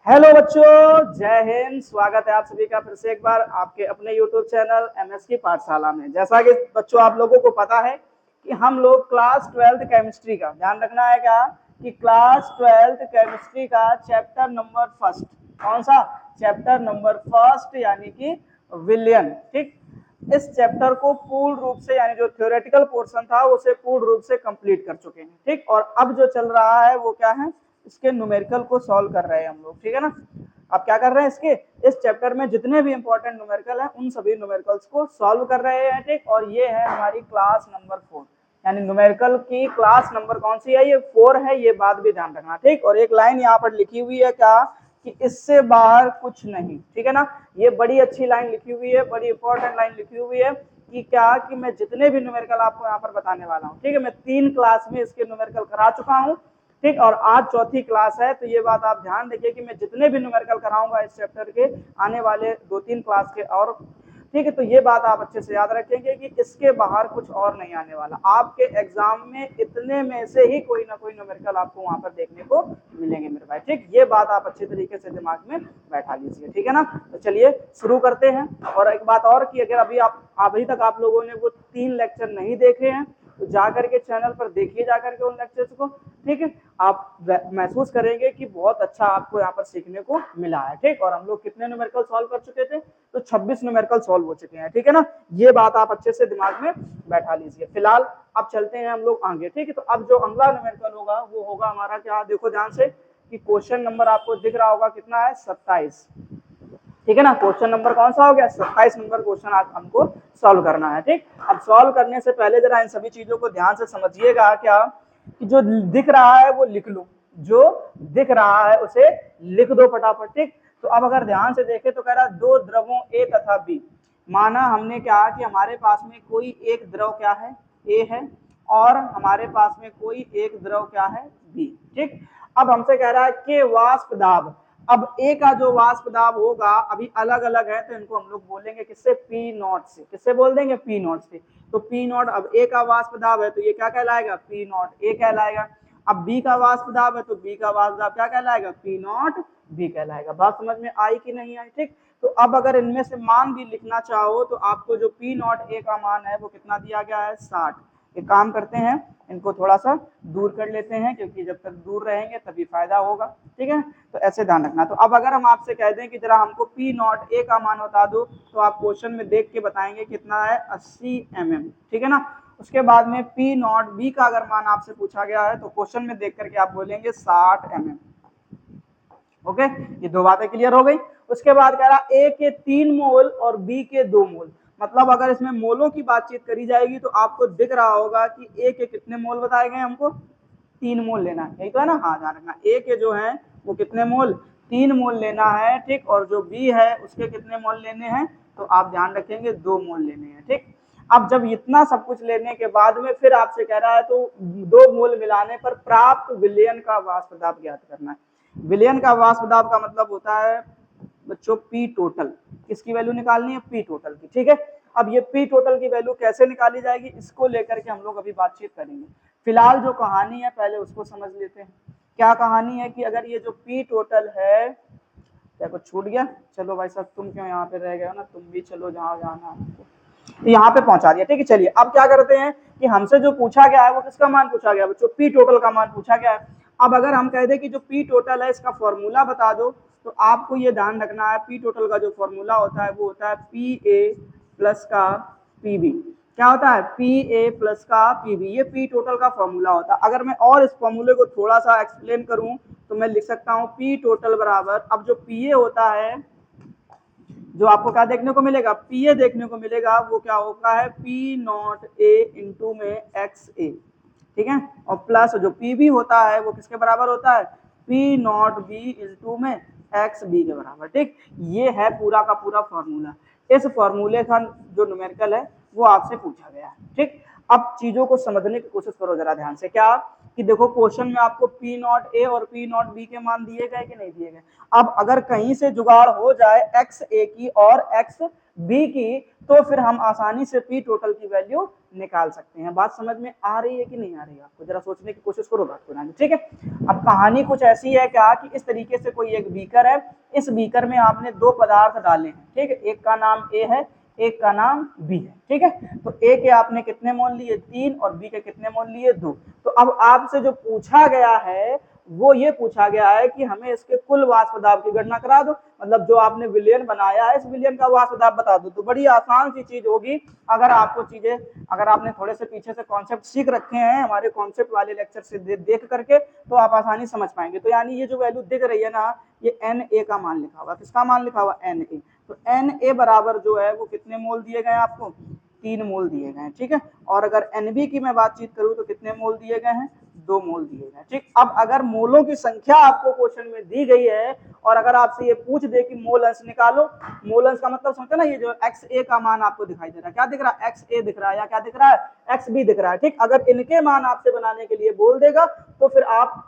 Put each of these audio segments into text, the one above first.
Hello बच्चों, जय हिंद। स्वागत है आप सभी का फिर से एक बार आपके अपने YouTube चैनल एमएस की पाठशाला में। जैसा कि बच्चों आप लोगों को पता है कि हम लोग क्लास 12th केमिस्ट्री का ध्यान रखना है क्या कि क्लास 12th केमिस्ट्री का चैप्टर नंबर फर्स्ट, कौन सा चैप्टर नंबर फर्स्ट यानी कि विलियन। ठीक, इस चैप्टर को पूर्ण रूप से यानी जो थ्योरेटिकल पोर्शन था उसे पूर्ण रूप से कंप्लीट कर चुके हैं। ठीक, और अब जो चल रहा है वो क्या है, इसके न्यूमेरिकल को सॉल्व कर रहे हैं हम लोग। ठीक है ना, अब क्या कर रहे हैं, इसके इस चैप्टर में जितने भी इंपॉर्टेंट न्यूमेरिकल हैं उन सभी न्यूमेरिकल्स को सॉल्व कर रहे हैं। ठीक, और ये है हमारी क्लास नंबर 4 यानी न्यूमेरिकल की क्लास नंबर कौन सी है, ये 4 है, ये बात भी ध्यान रखना। ठीक, और एक लाइन यहाँ पर लिखी हुई है क्या कि इससे बाहर कुछ नहीं। ठीक है ना, ये बड़ी अच्छी लाइन लिखी हुई है, बड़ी इंपॉर्टेंट लाइन लिखी हुई है कि क्या कि मैं जितने भी न्यूमेरिकल आपको यहाँ पर बताने वाला हूँ, ठीक है, मैं 3 क्लास में इसके न्यूमेरिकल करा चुका हूँ। ठीक, और आज चौथी क्लास है, तो ये बात आप ध्यान रखिए कि मैं जितने भी न्यूमेरिकल कराऊंगा इस चैप्टर के आने वाले 2-3 क्लास के और, ठीक है, तो ये बात आप अच्छे से याद रखेंगे कि इसके बाहर कुछ और नहीं आने वाला। आपके एग्जाम में इतने में से ही कोई ना कोई न्यूमेरिकल आपको वहां पर देखने को मिलेंगे मेरे भाई। ठीक, ये बात आप अच्छे तरीके से दिमाग में बैठा लीजिए। ठीक है ना, तो चलिए शुरू करते हैं। और एक बात और कि अगर अभी तक आप लोगों ने वो 3 लेक्चर नहीं देखे हैं तो जाकर के चैनल पर देखिए, जाकर के उन लेक्चर्स को। ठीक है, आप महसूस करेंगे कि बहुत अच्छा आपको यहाँ पर सीखने को मिला है। ठीक, और हम लोग कितने न्यूमेरिकल सॉल्व कर चुके थे, तो 26 न्यूमेरिकल सॉल्व हो चुके हैं। ठीक है ना, ये बात आप अच्छे से दिमाग में बैठा लीजिए। फिलहाल अब चलते हैं हम लोग आगे। ठीक है, तो अब जो अगला न्यूमेरिकल होगा वो होगा हमारा क्या, देखो ध्यान से कि क्वेश्चन नंबर आपको दिख रहा होगा कितना है, 27। ठीक है ना, क्वेश्चन नंबर कौन सा हो गया, 27 नंबर क्वेश्चन आज हमको सॉल्व करना है। ठीक, अब सॉल्व करने से पहले जरा इन सभी चीजों को ध्यान से समझिएगा क्या कि जो दिख रहा है वो लिख लो, जो दिख रहा है उसे लिख दो फटाफट। ठीक, तो अब अगर ध्यान से देखें तो कह रहा है दो द्रवों ए तथा बी। माना हमने क्या कि हमारे पास में कोई एक द्रव क्या है, ए है, और हमारे पास में कोई एक द्रव क्या है, बी। ठीक, अब हमसे कह रहा है कि वाष्प दाब। अब ए का जो वाष्प दाब होगा अभी अलग अलग है, तो इनको हम लोग बोलेंगे किससे, पी नॉट से। किससे बोल देंगे, पी नॉट से। तो पी नॉट, अब ए का वाष्प दाब है तो ये क्या कहलाएगा, पी नॉट ए कहलाएगा। अब बी का वाष्प दाब है तो बी का वाष्प दाब क्या कहलाएगा, पी नॉट बी कहलाएगा। बात समझ में आई कि नहीं आई। ठीक, तो अब अगर इनमें से मान भी लिखना चाहो तो आपको जो पी नॉट ए का मान है वो कितना दिया गया है, 60। एक काम करते हैं, इनको थोड़ा सा दूर कर लेते हैं क्योंकि जब तक दूर रहेंगे तभी फायदा होगा। ठीक है, तो ऐसे ध्यान रखना। तो अब अगर हम आपसे कह दें कि जरा हमको पी नॉट ए का मान बता दो, तो आप क्वेश्चन में देख के बताएंगे कितना है, 80 mm। ठीक है ना, उसके बाद में पी नॉट बी का अगर मान आपसे पूछा गया है तो क्वेश्चन में देख करके आप बोलेंगे 60 mm। ओके, ये दो बातें क्लियर हो गई। उसके बाद कह रहा ए के 3 मोल और बी के 2 मोल। मतलब अगर इसमें मोलों की बातचीत करी जाएगी तो आपको दिख रहा होगा कि ए के कितने मोल बताए गए हमको, 3 मोल लेना है, यही तो है ना। हाँ, ध्यान रखना, ए के जो है वो कितने मोल, 3 मोल लेना है। ठीक, और जो बी है उसके कितने मोल लेने हैं, तो आप ध्यान रखेंगे 2 मोल लेने हैं। ठीक, अब जब इतना सब कुछ लेने के बाद में फिर आपसे कह रहा है तो 2 मोल मिलाने पर प्राप्त विलयन का वाष्प दाब ज्ञात करना है। विलयन का वाष्प दाब का मतलब होता है बच्चों पी टोटल। किसकी वैल्यू निकालनी है, पी टोटल की। ठीक है, अब ये पी टोटल की वैल्यू कैसे निकाली जाएगी इसको लेकर के हम लोग अभी बातचीत करेंगे। फिलहाल जो कहानी है पहले उसको समझ लेते हैं। क्या कहानी है कि अगर ये जो पी टोटल है, क्या कुछ छूट गया, चलो भाई साहब तुम क्यों यहाँ पे रह गए हो ना, तुम भी चलो जहाँ जाना है, तो यहाँ पे पहुंचा दिया। ठीक है, चलिए अब क्या करते हैं कि हमसे जो पूछा गया है वो किसका मान पूछा गया बच्चों, पी टोटल का मान पूछा गया है। अब अगर हम कह दें कि जो पी टोटल है इसका फॉर्मूला बता दो, तो आपको ये ध्यान रखना है पी टोटल का जो फॉर्मूला होता है वो होता है पी ए प्लस का पी बी। क्या होता है, पी ए प्लस का पी बी, ये पी टोटल का फॉर्मूला होता है। अगर मैं और इस फॉर्मूले को थोड़ा सा एक्सप्लेन करूं तो मैं लिख सकता हूं पी टोटल बराबर, अब जो पी ए होता है, जो आपको क्या देखने को मिलेगा, पी ए देखने को मिलेगा, वो क्या होता है, पी नॉट ए इंटू में एक्स ए। ठीक है, और प्लस जो पी बी होता है वो किसके बराबर होता है, पी नॉट बी इंटू में एक्स बी के बराबर। ठीक, ये है पूरा का पूरा फॉर्मूला। इस फॉर्मूले का जो न्यूमेरिकल है वो आपसे पूछा गया है। ठीक, अब चीजों को समझने की कोशिश करो जरा ध्यान से। क्या कि देखो क्वेश्चन में आपको पी नॉट ए और पी नॉट बी के मान दिए गए कि नहीं दिए गए। अब अगर कहीं से जुगाड़ हो जाए एक्स ए की और एक्स बी की, तो फिर हम आसानी से पी टोटल की वैल्यू निकाल सकते हैं। बात समझ में आ रही है कि नहीं आ रही है आपको? जरा सोचने की कोशिश करो बात को ना, ठीक है। अब कहानी कुछ ऐसी है क्या कि इस तरीके से कोई एक बीकर है, इस बीकर में आपने दो पदार्थ डाले हैं, ठीक है, एक का नाम ए है, एक का नाम बी है, ठीक है। तो ए के आपने कितने मोल लिए? 3, और बी के कितने मोल लिए? 2। तो अब आपसे जो पूछा गया है वो ये पूछा गया है कि हमें इसके कुल वाष्प दाब की गणना करा दो, मतलब जो आपने विलयन बनाया है इस विलयन का वाष्प दाब बता दो। तो बड़ी आसान सी चीज होगी, अगर आपको चीजें, अगर आपने थोड़े से पीछे से कॉन्सेप्ट सीख रखे हैं हमारे कॉन्सेप्ट वाले लेक्चर से देख करके, तो आप आसानी समझ पाएंगे। तो यानी ये जो वैल्यू दिख रही है ना, ये एन ए का मान लिखा हुआ, किसका मान लिखा हुआ? N A. तो एन ए बराबर जो है वो कितने मोल दिए गए आपको? 3 मोल दिए गए हैं, ठीक है। और अगर एनबी की मैं बातचीत करूं तो कितने मोल दिए गए हैं? 2 मोल दिए गए, ठीक। अब अगर मोलों की संख्या आपको क्वेश्चन में दी गई है और अगर आपसे ये पूछ दे कि मोल अंश निकालो, मोल अंश का मतलब समझते ना, ये जो एक्स ए का मान आपको दिखाई दे रहा है, क्या दिख रहा है? एक्स ए दिख रहा है, या क्या दिख रहा है? एक्स बी दिख रहा है, ठीक। अगर इनके मान आपसे बनाने के लिए बोल देगा तो फिर आप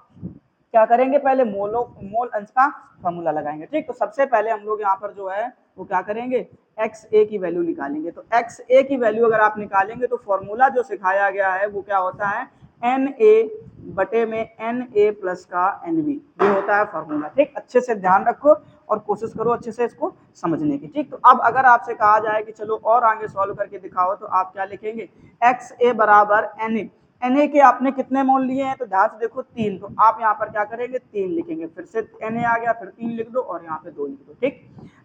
क्या करेंगे? पहले मोल अंश का फॉर्मूला लगाएंगे, ठीक। तो सबसे पहले हम लोग यहाँ पर जो है वो क्या करेंगे? एक्स ए की वैल्यू निकालेंगे। तो एक्स ए की वैल्यू अगर आप निकालेंगे तो फॉर्मूला जो सिखाया गया है वो क्या होता है? एन ए बटे में एन ए प्लस का एन बी, ये होता है फॉर्मूला, ठीक। अच्छे से ध्यान रखो और कोशिश करो अच्छे से इसको समझने की, ठीक। तो अब अगर आपसे कहा जाए कि चलो और आगे सॉल्व करके दिखाओ, तो आप क्या लिखेंगे? एक्स ए बराबर एन ए। Na के आपने कितने मोल लिए हैं? तो ध्यान से देखो 3, तो आप यहाँ पर क्या करेंगे? 3 लिखेंगे, फिर से Na आ गया, फिर 3 लिख दो और यहाँ पे 2 लिख दो, ठीक।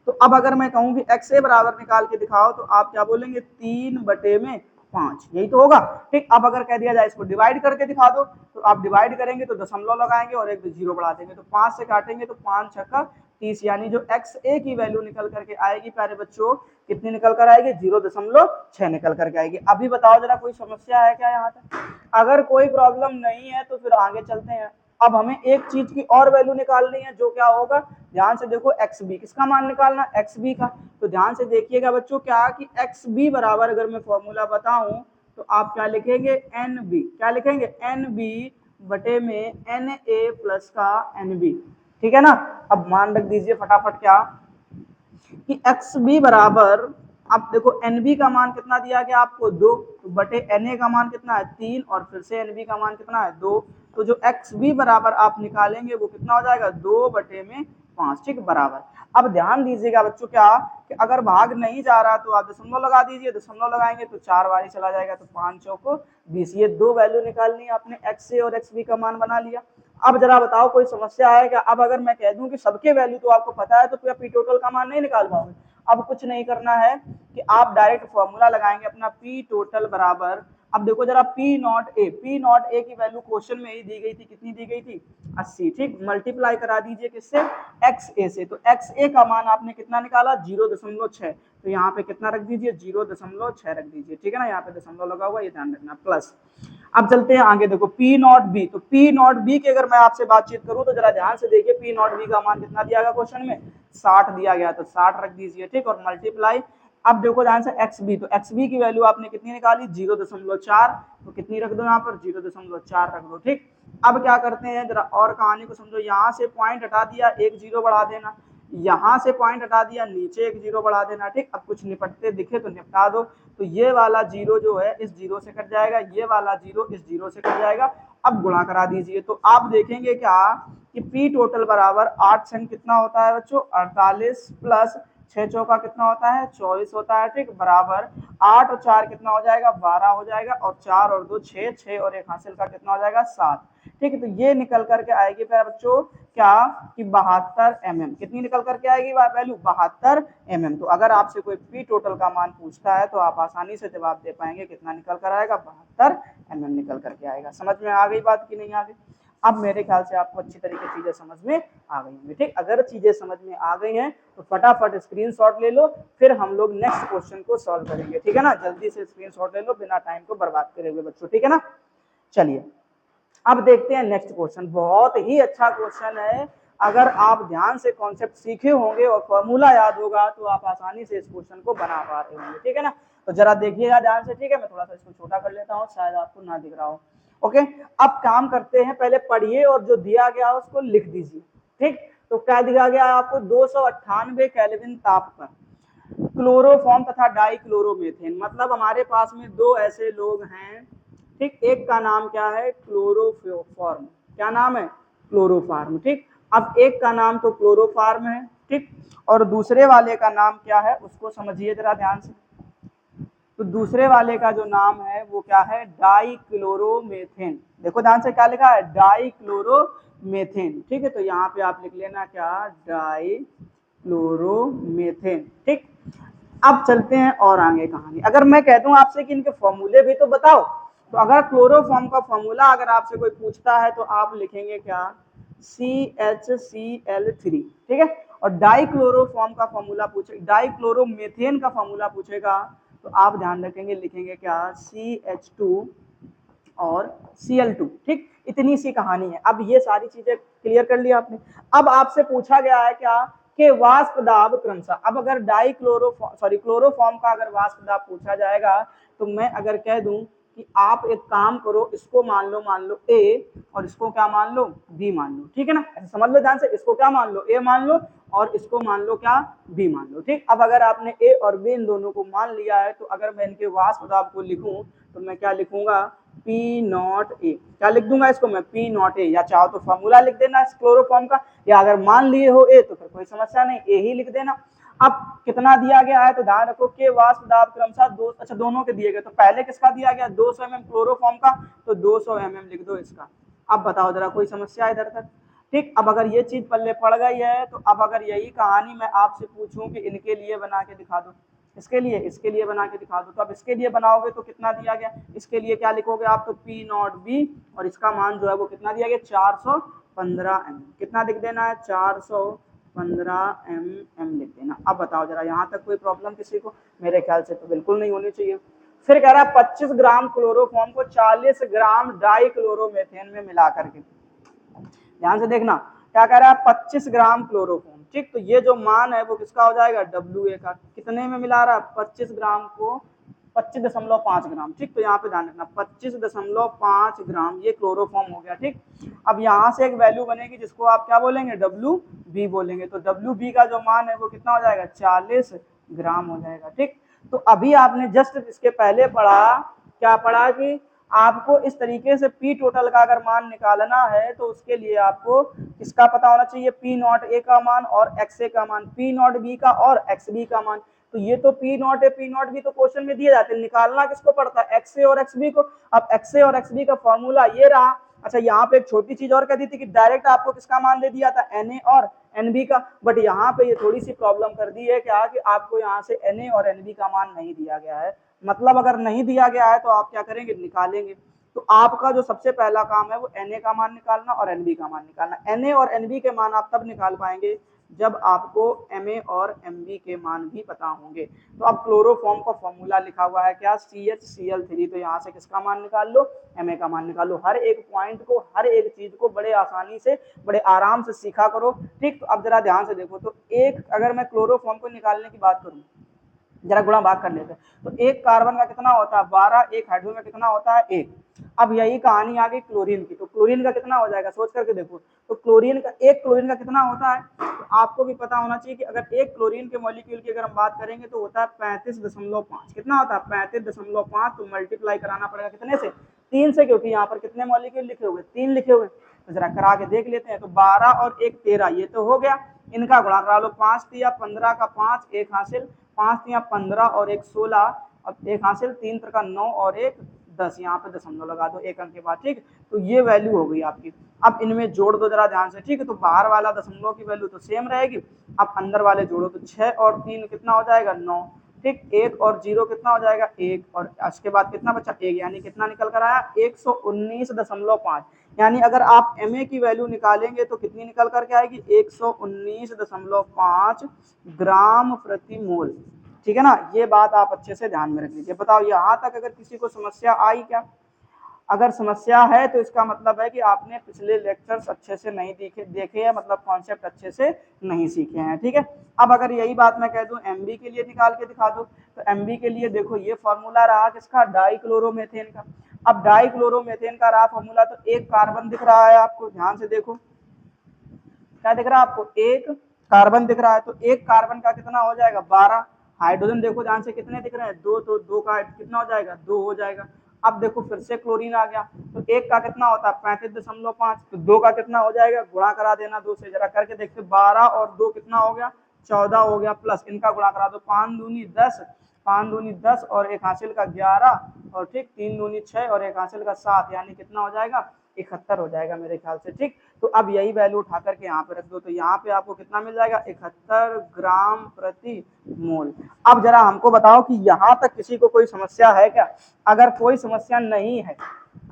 तो अब अगर मैं कहूँ कि XA बराबर निकाल के दिखाओ, तो आप क्या बोलेंगे? 3 बटे में 5, यही तो होगा, ठीक। अब अगर कह दिया जाए इसको डिवाइड करके दिखा दो, तो आप डिवाइड करेंगे तो दशमलव लगाएंगे और एक जीरो बढ़ा देंगे, तो 5 से काटेंगे तो 5 छक्का 30, यानी जो XA की वैल्यू निकल करके आएगी प्यारे बच्चों, कितनी निकल कर आएगी? 0.6 निकल करके आएगी। अभी बताओ जरा कोई समस्या है क्या यहाँ तक? अगर कोई प्रॉब्लम नहीं है तो फिर आगे चलते हैं। अब हमें एक चीज की और वैल्यू निकालनी है, जो क्या होगा? ध्यान से देखो, एक्स बी, किसका मान निकालना? एक्स बी का। तो ध्यान से देखिएगा बच्चों, क्या कि एक्स बी बराबर अगर मैं फॉर्मूला बताऊं तो आप क्या लिखेंगे? एन बी, क्या लिखेंगे? एन बी बटे में एन ए प्लस का एन बी, ठीक है ना। अब मान रख दीजिए फटाफट क्या कि एक्स बी बराबर, अब देखो एन बी का मान कितना दिया गया आपको? 2, तो बटे एन ए का मान कितना है? 3, और फिर से एन बी का मान कितना है? 2। तो जो एक्स बी बराबर आप निकालेंगे वो कितना हो जाएगा? 2 बटे में 5, ठीक, बराबर। अब ध्यान दीजिएगा बच्चों क्या कि अगर भाग नहीं जा रहा तो आप दशमलव लगा दीजिए, दशमलव लगाएंगे तो 4 बारी चला जाएगा, तो 5 चौको 20, ये दो वैल्यू निकालनी है आपने, एक्स ए और एक्स बी का मान बना लिया। अब जरा बताओ कोई समस्या है क्या? अब अगर मैं कह दूं कि सबके वैल्यू तो आपको पता है तो क्या पी टोटल का मान नहीं निकाल पाओगे? अब कुछ नहीं करना है कि आप डायरेक्ट फॉर्मूला लगाएंगे अपना, पी टोटल बराबर, अब देखो जरा पी नॉट ए की वैल्यू क्वेश्चन में ही दी गई थी, कितनी दी गई थी? 80, ठीक। मल्टीप्लाई करा दीजिए किससे? एक्स ए से। तो एक्स ए का मान आपने कितना निकाला? 0.6, तो यहाँ पे कितना रख दीजिए? 0.6 रख दीजिए, ठीक है ना। यहाँ पे दशमलव लगा हुआ, ये ध्यान रखना, प्लस। अब चलते हैं आगे, देखो पी नॉट बी, तो पी नॉट बी की अगर मैं आपसे बातचीत करूं तो जरा ध्यान से देखिए, पी नॉट बी का मान कितना दिया गया क्वेश्चन में? 60 दिया गया, तो 60 रख दीजिए, ठीक, और मल्टीप्लाई। अब देखो ध्यान से एक्स बी, तो एक्स बी की वैल्यू आपने कितनी निकाली? 0.4, तो कितनी रख दो यहाँ पर? 0.4 रख दो, ठीक। अब क्या करते हैं, जरा और कहानी को समझो, यहाँ से पॉइंट हटा दिया, एक जीरो बढ़ा देना, यहाँ से पॉइंट हटा दिया, नीचे एक जीरो बढ़ा देना, ठीक। अब कुछ निपटते दिखे तो निपटा दो, तो ये वाला जीरो जो है इस जीरो से कट जाएगा, ये वाला जीरो इस जीरो से कट जाएगा। अब गुणा करा दीजिए, तो आप देखेंगे क्या कि पी टोटल बराबर 8 छंग कितना होता है बच्चों? 48, प्लस 6 चौका कितना होता है? 24 होता है, ठीक, बराबर 8 और 4 कितना हो जाएगा? 12 हो जाएगा, और 4 और 2 6, 6 और 1 हासिल का कितना हो जाएगा? 7, ठीक है। तो ये निकल करके आएगी फिर बच्चों क्या कि 72 mm, कितनी निकल करके आएगी वैल्यू? 72 mm। तो अगर आपसे कोई पी टोटल का मान पूछता है तो आप आसानी से जवाब दे पाएंगे, कितना निकल कर आएगा? 72 mm निकल करके आएगा। समझ में आ गई बात कि नहीं आ गई? अब मेरे ख्याल से आपको अच्छी तरीके से चीजें समझ में आ गई होंगी, ठीक। अगर चीजें समझ में आ गई हैं तो फटाफट स्क्रीनशॉट ले लो, फिर हम लोग नेक्स्ट क्वेश्चन को सॉल्व करेंगे, ठीक है ना। जल्दी से स्क्रीनशॉट ले लो बिना टाइम को बर्बाद करे हुए बच्चों, ठीक है ना। चलिए अब देखते हैं नेक्स्ट क्वेश्चन, बहुत ही अच्छा क्वेश्चन है। अगर आप ध्यान से कॉन्सेप्ट सीखे होंगे और फॉर्मूला याद होगा तो आप आसानी से इस क्वेश्चन को बना पा रहे होंगे, ठीक है ना। तो जरा देखिएगा ध्यान से, ठीक है। मैं थोड़ा सा इसको छोटा कर लेता हूँ, शायद आपको ना दिख रहा हो। ओके, अब काम करते हैं, पहले पढ़िए और जो दिया गया उसको लिख दीजिए, ठीक। तो क्या दिया गया आपको? 298 केल्विन ताप पर क्लोरोफॉर्म तथा डाइक्लोरोमेथेन, मतलब हमारे पास में दो ऐसे लोग हैं, ठीक। एक का नाम क्या है, क्लोरोफॉर्म, क्या नाम है, क्लोरोफार्म, ठीक। अब एक का नाम तो क्लोरोफार्म है, ठीक, और दूसरे वाले का नाम क्या है उसको समझिए जरा ध्यान से। तो दूसरे वाले का जो नाम है वो क्या है, डाइक्लोरोमेथेन। देखो ध्यान से क्या लिखा है, डाइक्लोरोमेथेन, ठीक है। तो यहाँ पे आप लिख लेना क्या, डाइक्लोरोमेथेन, ठीक। अब चलते हैं और आगे कहानी। अगर मैं कह दूं आपसे कि इनके फॉर्मूले भी तो बताओ, तो अगर क्लोरोफॉर्म का फॉर्मूला अगर आपसे कोई पूछता है तो आप लिखेंगे क्या, CHCl3, ठीक है। और डाइक्लोरोफॉर्म का फॉर्मूला पूछे, डाइक्लोरोमेथेन का फॉर्मूला पूछेगा तो आप ध्यान रखेंगे, लिखेंगे क्या, CH2 और Cl2, ठीक। इतनी सी कहानी है। अब ये सारी चीजें क्लियर कर लिया आपने। अब आपसे पूछा गया है क्या, कि वाष्प दाब क्रमशः। अब अगर क्लोरोफॉर्म का अगर वाष्प दाब पूछा जाएगा तो मैं अगर कह दूं कि आप एक काम करो, इसको मान लो A और इसको क्या मान लो, B मान लो, ठीक है ना। ऐसे समझ लो ध्यान से, इसको क्या मान लो, A मान लो, और इसको मान लो क्या, B मान लो, ठीक। अब अगर आपने A और B इन दोनों को मान लिया है तो अगर मैं इनके वाष्प दाब को लिखूं तो मैं क्या लिखूंगा, P0A, क्या लिख दूंगा इसको मैं, P0A, या चाहो तो फॉर्मूला लिख देना इस क्लोरोफॉर्म का, या अगर मान लिए हो A तो फिर कोई समस्या नहीं, A ही लिख देना। अब कितना दिया गया है तो ध्यान रखो कि वाष्प दाब क्रमशः दो, अच्छा दोनों के दिए गए, तो पहले किसका दिया गया 200 mm क्लोरोफॉर्म का, तो 200 mm लिख दो इसका। अब बताओ जरा कोई समस्या इधर तक, ठीक। अब अगर ये चीज पल्ले पड़ गई है तो अब अगर यही कहानी मैं आपसे पूछूं कि इनके लिए बना के दिखा दो, इसके लिए बना के दिखा दो, तो अब इसके लिए बनाओगे तो कितना दिया गया, इसके लिए क्या लिखोगे आप, तो P0B, और इसका मान जो है वो कितना दिया गया, 415 mm, कितना लिख देना है, 415 mm लिख देना। अब बताओ जरा यहाँ तक कोई प्रॉब्लम किसी को, मेरे ख्याल से तो बिल्कुल नहीं होनी चाहिए। फिर कह रहा है 25 ग्राम क्लोरोफॉर्म को 40 ग्राम डाइक्लोरोमेथेन में मिला करके, ध्यान से देखना क्या कह रहा है, 25 ग्राम क्लोरोफॉर्म, ठीक। तो ये जो मान है वो किसका हो जाएगा, WA का। कितने में मिला रहा है, 25 ग्राम को 25.5 ग्राम, ठीक। तो यहाँ पे ध्यान रखना 25.5 ग्राम ये क्लोरोफॉर्म हो गया, ठीक। अब यहाँ से एक वैल्यू बनेगी जिसको आप क्या बोलेंगे, WB बोलेंगे। तो WB का जो मान है वो कितना हो जाएगा, 40 ग्राम हो जाएगा, ठीक। तो अभी आपने जस्ट इसके पहले पढ़ा, क्या पढ़ा कि आपको इस तरीके से पी टोटल का अगर मान निकालना है तो उसके लिए आपको किसका पता होना चाहिए, P0A का मान और XA का मान, P0B का और XB का मान। तो ये तो P0A P0B तो क्वेश्चन में दिए जाते हैं, निकालना किसको पड़ता है, XA और XB को। अब XA और XB का फॉर्मूला ये रहा। अच्छा यहाँ पे एक छोटी चीज और कह दी थी कि डायरेक्ट आपको किसका मान दे दिया था, Na और Nb का, बट यहाँ पे ये थोड़ी सी प्रॉब्लम कर दी है क्या, कि आपको यहाँ से Na और Nb का मान नहीं दिया गया है। मतलब अगर नहीं दिया गया है तो आप क्या करेंगे, निकालेंगे। तो आपका जो सबसे पहला काम है वो Na का मान निकालना और Nb का मान निकालना। Na और Nb के मान आप तब निकाल पाएंगे जब आपको Ma और Mb के मान भी पता होंगे। तो अब क्लोरोफॉर्म का फॉर्मूला लिखा हुआ है क्या, CHCl3, तो यहाँ से किसका मान निकाल लो, Ma का मान निकाल लो। हर एक पॉइंट को, हर एक चीज को बड़े आसानी से, बड़े आराम से सीखा करो, ठीक। तो अब जरा ध्यान से देखो, तो एक अगर मैं क्लोरोफॉर्म को निकालने की बात करूं, जरा गुणा भाग कर लेते हैं, तो एक कार्बन का कितना होता है 12, एक हाइड्रोजन का कितना होता है 1। अब यही कहानी आ गई क्लोरीन की, तो क्लोरीन का कितना हो जाएगा, सोच करके देखो। तो क्लोरीन का कितना होता है, तो आपको भी पता होना चाहिए कि अगर एक क्लोरीन के मॉलिक्यूल की अगर हम बात करेंगे तो होता है 35.5, कितना होता है 35.5, तो मल्टीप्लाई कराना पड़ेगा कितने से, 3 से, क्योंकि यहाँ पर कितने मॉलिक्यूल लिखे हुए, 3 लिखे हुए। तो जरा करा के देख लेते हैं। तो 12 और 1 13, ये तो हो गया, इनका गुणा करा लो, 5 तिया 15 का 5, 1 हासिल, 5 तिया 15 और 1 16, अब 1 हासिल, 3 का 9 और 1 10, यहाँ पे दशमलव लगा दो एक अंक के बाद, ठीक। तो ये वैल्यू हो गई आपकी। अब इनमें जोड़ दो जरा ध्यान से, ठीक है। तो बाहर वाला दशमलव की वैल्यू तो सेम रहेगी, अब अंदर वाले जोड़ो, तो 6 और 3 कितना हो जाएगा 9, ठीक। 1 और 0 कितना हो जाएगा 1, और उसके बाद कितना बचा 1, यानी कितना निकल कर आया 119.5। यानी अगर आप Ma की वैल्यू निकालेंगे तो कितनी निकल करके आएगी 119.5 ग्राम प्रति मोल, ठीक है ना। ये बात आप अच्छे से ध्यान में रख लीजिए। बताओ यहाँ तक अगर किसी को समस्या आई क्या, अगर समस्या है तो इसका मतलब है कि आपने पिछले लेक्चर्स अच्छे से नहीं देखे हैं, मतलब कॉन्सेप्ट अच्छे से नहीं सीखे हैं, ठीक है। अब अगर यही बात मैं कह दूं Mb के लिए निकाल के दिखा दो, तो Mb के लिए देखो ये फॉर्मूला रहा किसका, डाइक्लोरोमेथेन का। अब डाइक्लोरोमेथेन का रहा फॉर्मूला, तो एक कार्बन दिख रहा है आपको, ध्यान से देखो क्या दिख रहा है आपको, एक कार्बन दिख रहा है, तो एक कार्बन का कितना हो जाएगा 12, हाइड्रोजन देखो ध्यान से कितने दिख रहे हैं, 2, तो 2 का कितना हो जाएगा, 2 हो जाएगा। अब देखो फिर से क्लोरीन आ गया, तो 1 का कितना होता है 35.5, तो 2 का कितना हो जाएगा, गुणा करा देना 2 से, जरा करके देखते, 12 और 2 कितना हो गया, 14 हो गया, प्लस इनका गुणा करा दो, 5 दूनी 10, 5 दूनी 10 और एक हासिल का 11, और ठीक 3 दूनी 6 और एक हासिल का 7, यानी कितना हो जाएगा, 71 हो जाएगा मेरे ख्याल से। ठीक, तो अब यही वैल्यू उठा करके यहाँ पे रख दो, तो यहाँ पे आपको कितना मिल जाएगा, 71 ग्राम प्रति मोल। अब जरा हमको बताओ कि यहाँ तक किसी को कोई समस्या है क्या? अगर कोई समस्या नहीं है,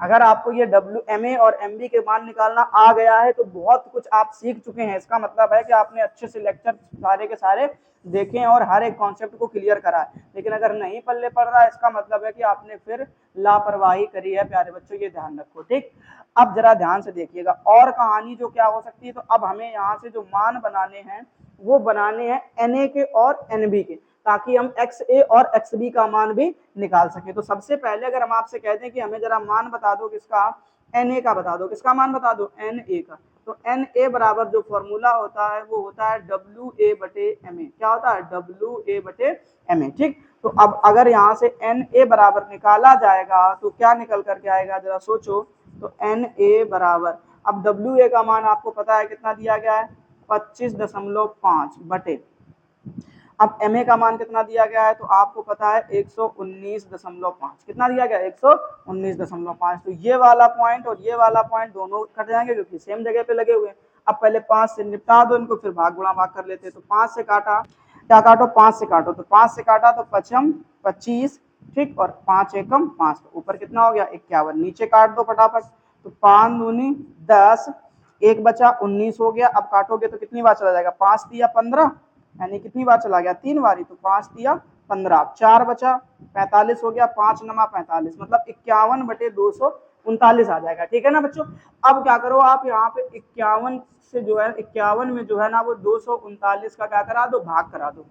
अगर आपको ये WMA और MB के मान निकालना आ गया है, तो बहुत कुछ आप सीख चुके हैं, इसका मतलब है कि आपने अच्छे से लेक्चर सारे के सारे देखें और हर एक कॉन्सेप्ट को क्लियर करा है। लेकिन अगर नहीं पल्ले पड़ रहा है, इसका मतलब है कि आपने फिर लापरवाही करी है प्यारे बच्चों, ये ध्यान रखो। ठीक, अब जरा ध्यान से देखिएगा और कहानी जो क्या हो सकती है, तो अब हमें यहाँ से जो मान बनाने हैं वो बनाने हैं Na के और Nb के, ताकि हम XA और XB का मान भी निकाल सके। तो सबसे पहले अगर हम आपसे कहते हैं कि हमें जरा मान बता दो किसका, Na का बता दो, किसका मान बता दो, Na का, तो Na बराबर जो फॉर्मूला होता है वो होता है WA/Ma। क्या होता है, WA/Ma। ठीक, तो अब अगर यहाँ से Na बराबर निकाला जाएगा तो क्या निकल करके आएगा, जरा सोचो, तो Na बराबर, अब WA का मान आपको पता है कितना दिया गया है, 25.5 बटे, अब Ma का मान कितना दिया गया है, तो आपको पता है 119.5, कितना दिया गया है, 119.5। तो ये वाला पॉइंट और ये वाला पॉइंट दोनों कट जाएंगे क्योंकि सेम जगह पे लगे हुए हैं। अब पहले 5 से निपटा दो इनको, फिर भाग गुणा भाग कर लेते हैं। तो 5 से काटा, क्या काटो, 5 से काटो, तो 5 से काटा तो 5 25, ठीक, और 5 एकम 5, तो ऊपर कितना हो गया 51, नीचे काट दो फटाफट, तो 5 दूनी 10, एक बचा 19 हो गया। अब काटोगे तो कितनी बार चला जाएगा, 5 दिया 15, यानी कितनी बार चला गया, 3 बारी, तो 5 दिया 15, 4 बचा 45 हो गया, 5 नमा 45, मतलब 51/239 आ जाएगा। ठीक है ना बच्चों। अब क्या करो आप यहाँ पे 51 से जो है 51 में जो है ना वो 239 का क्या करा दो, भाग करा दो,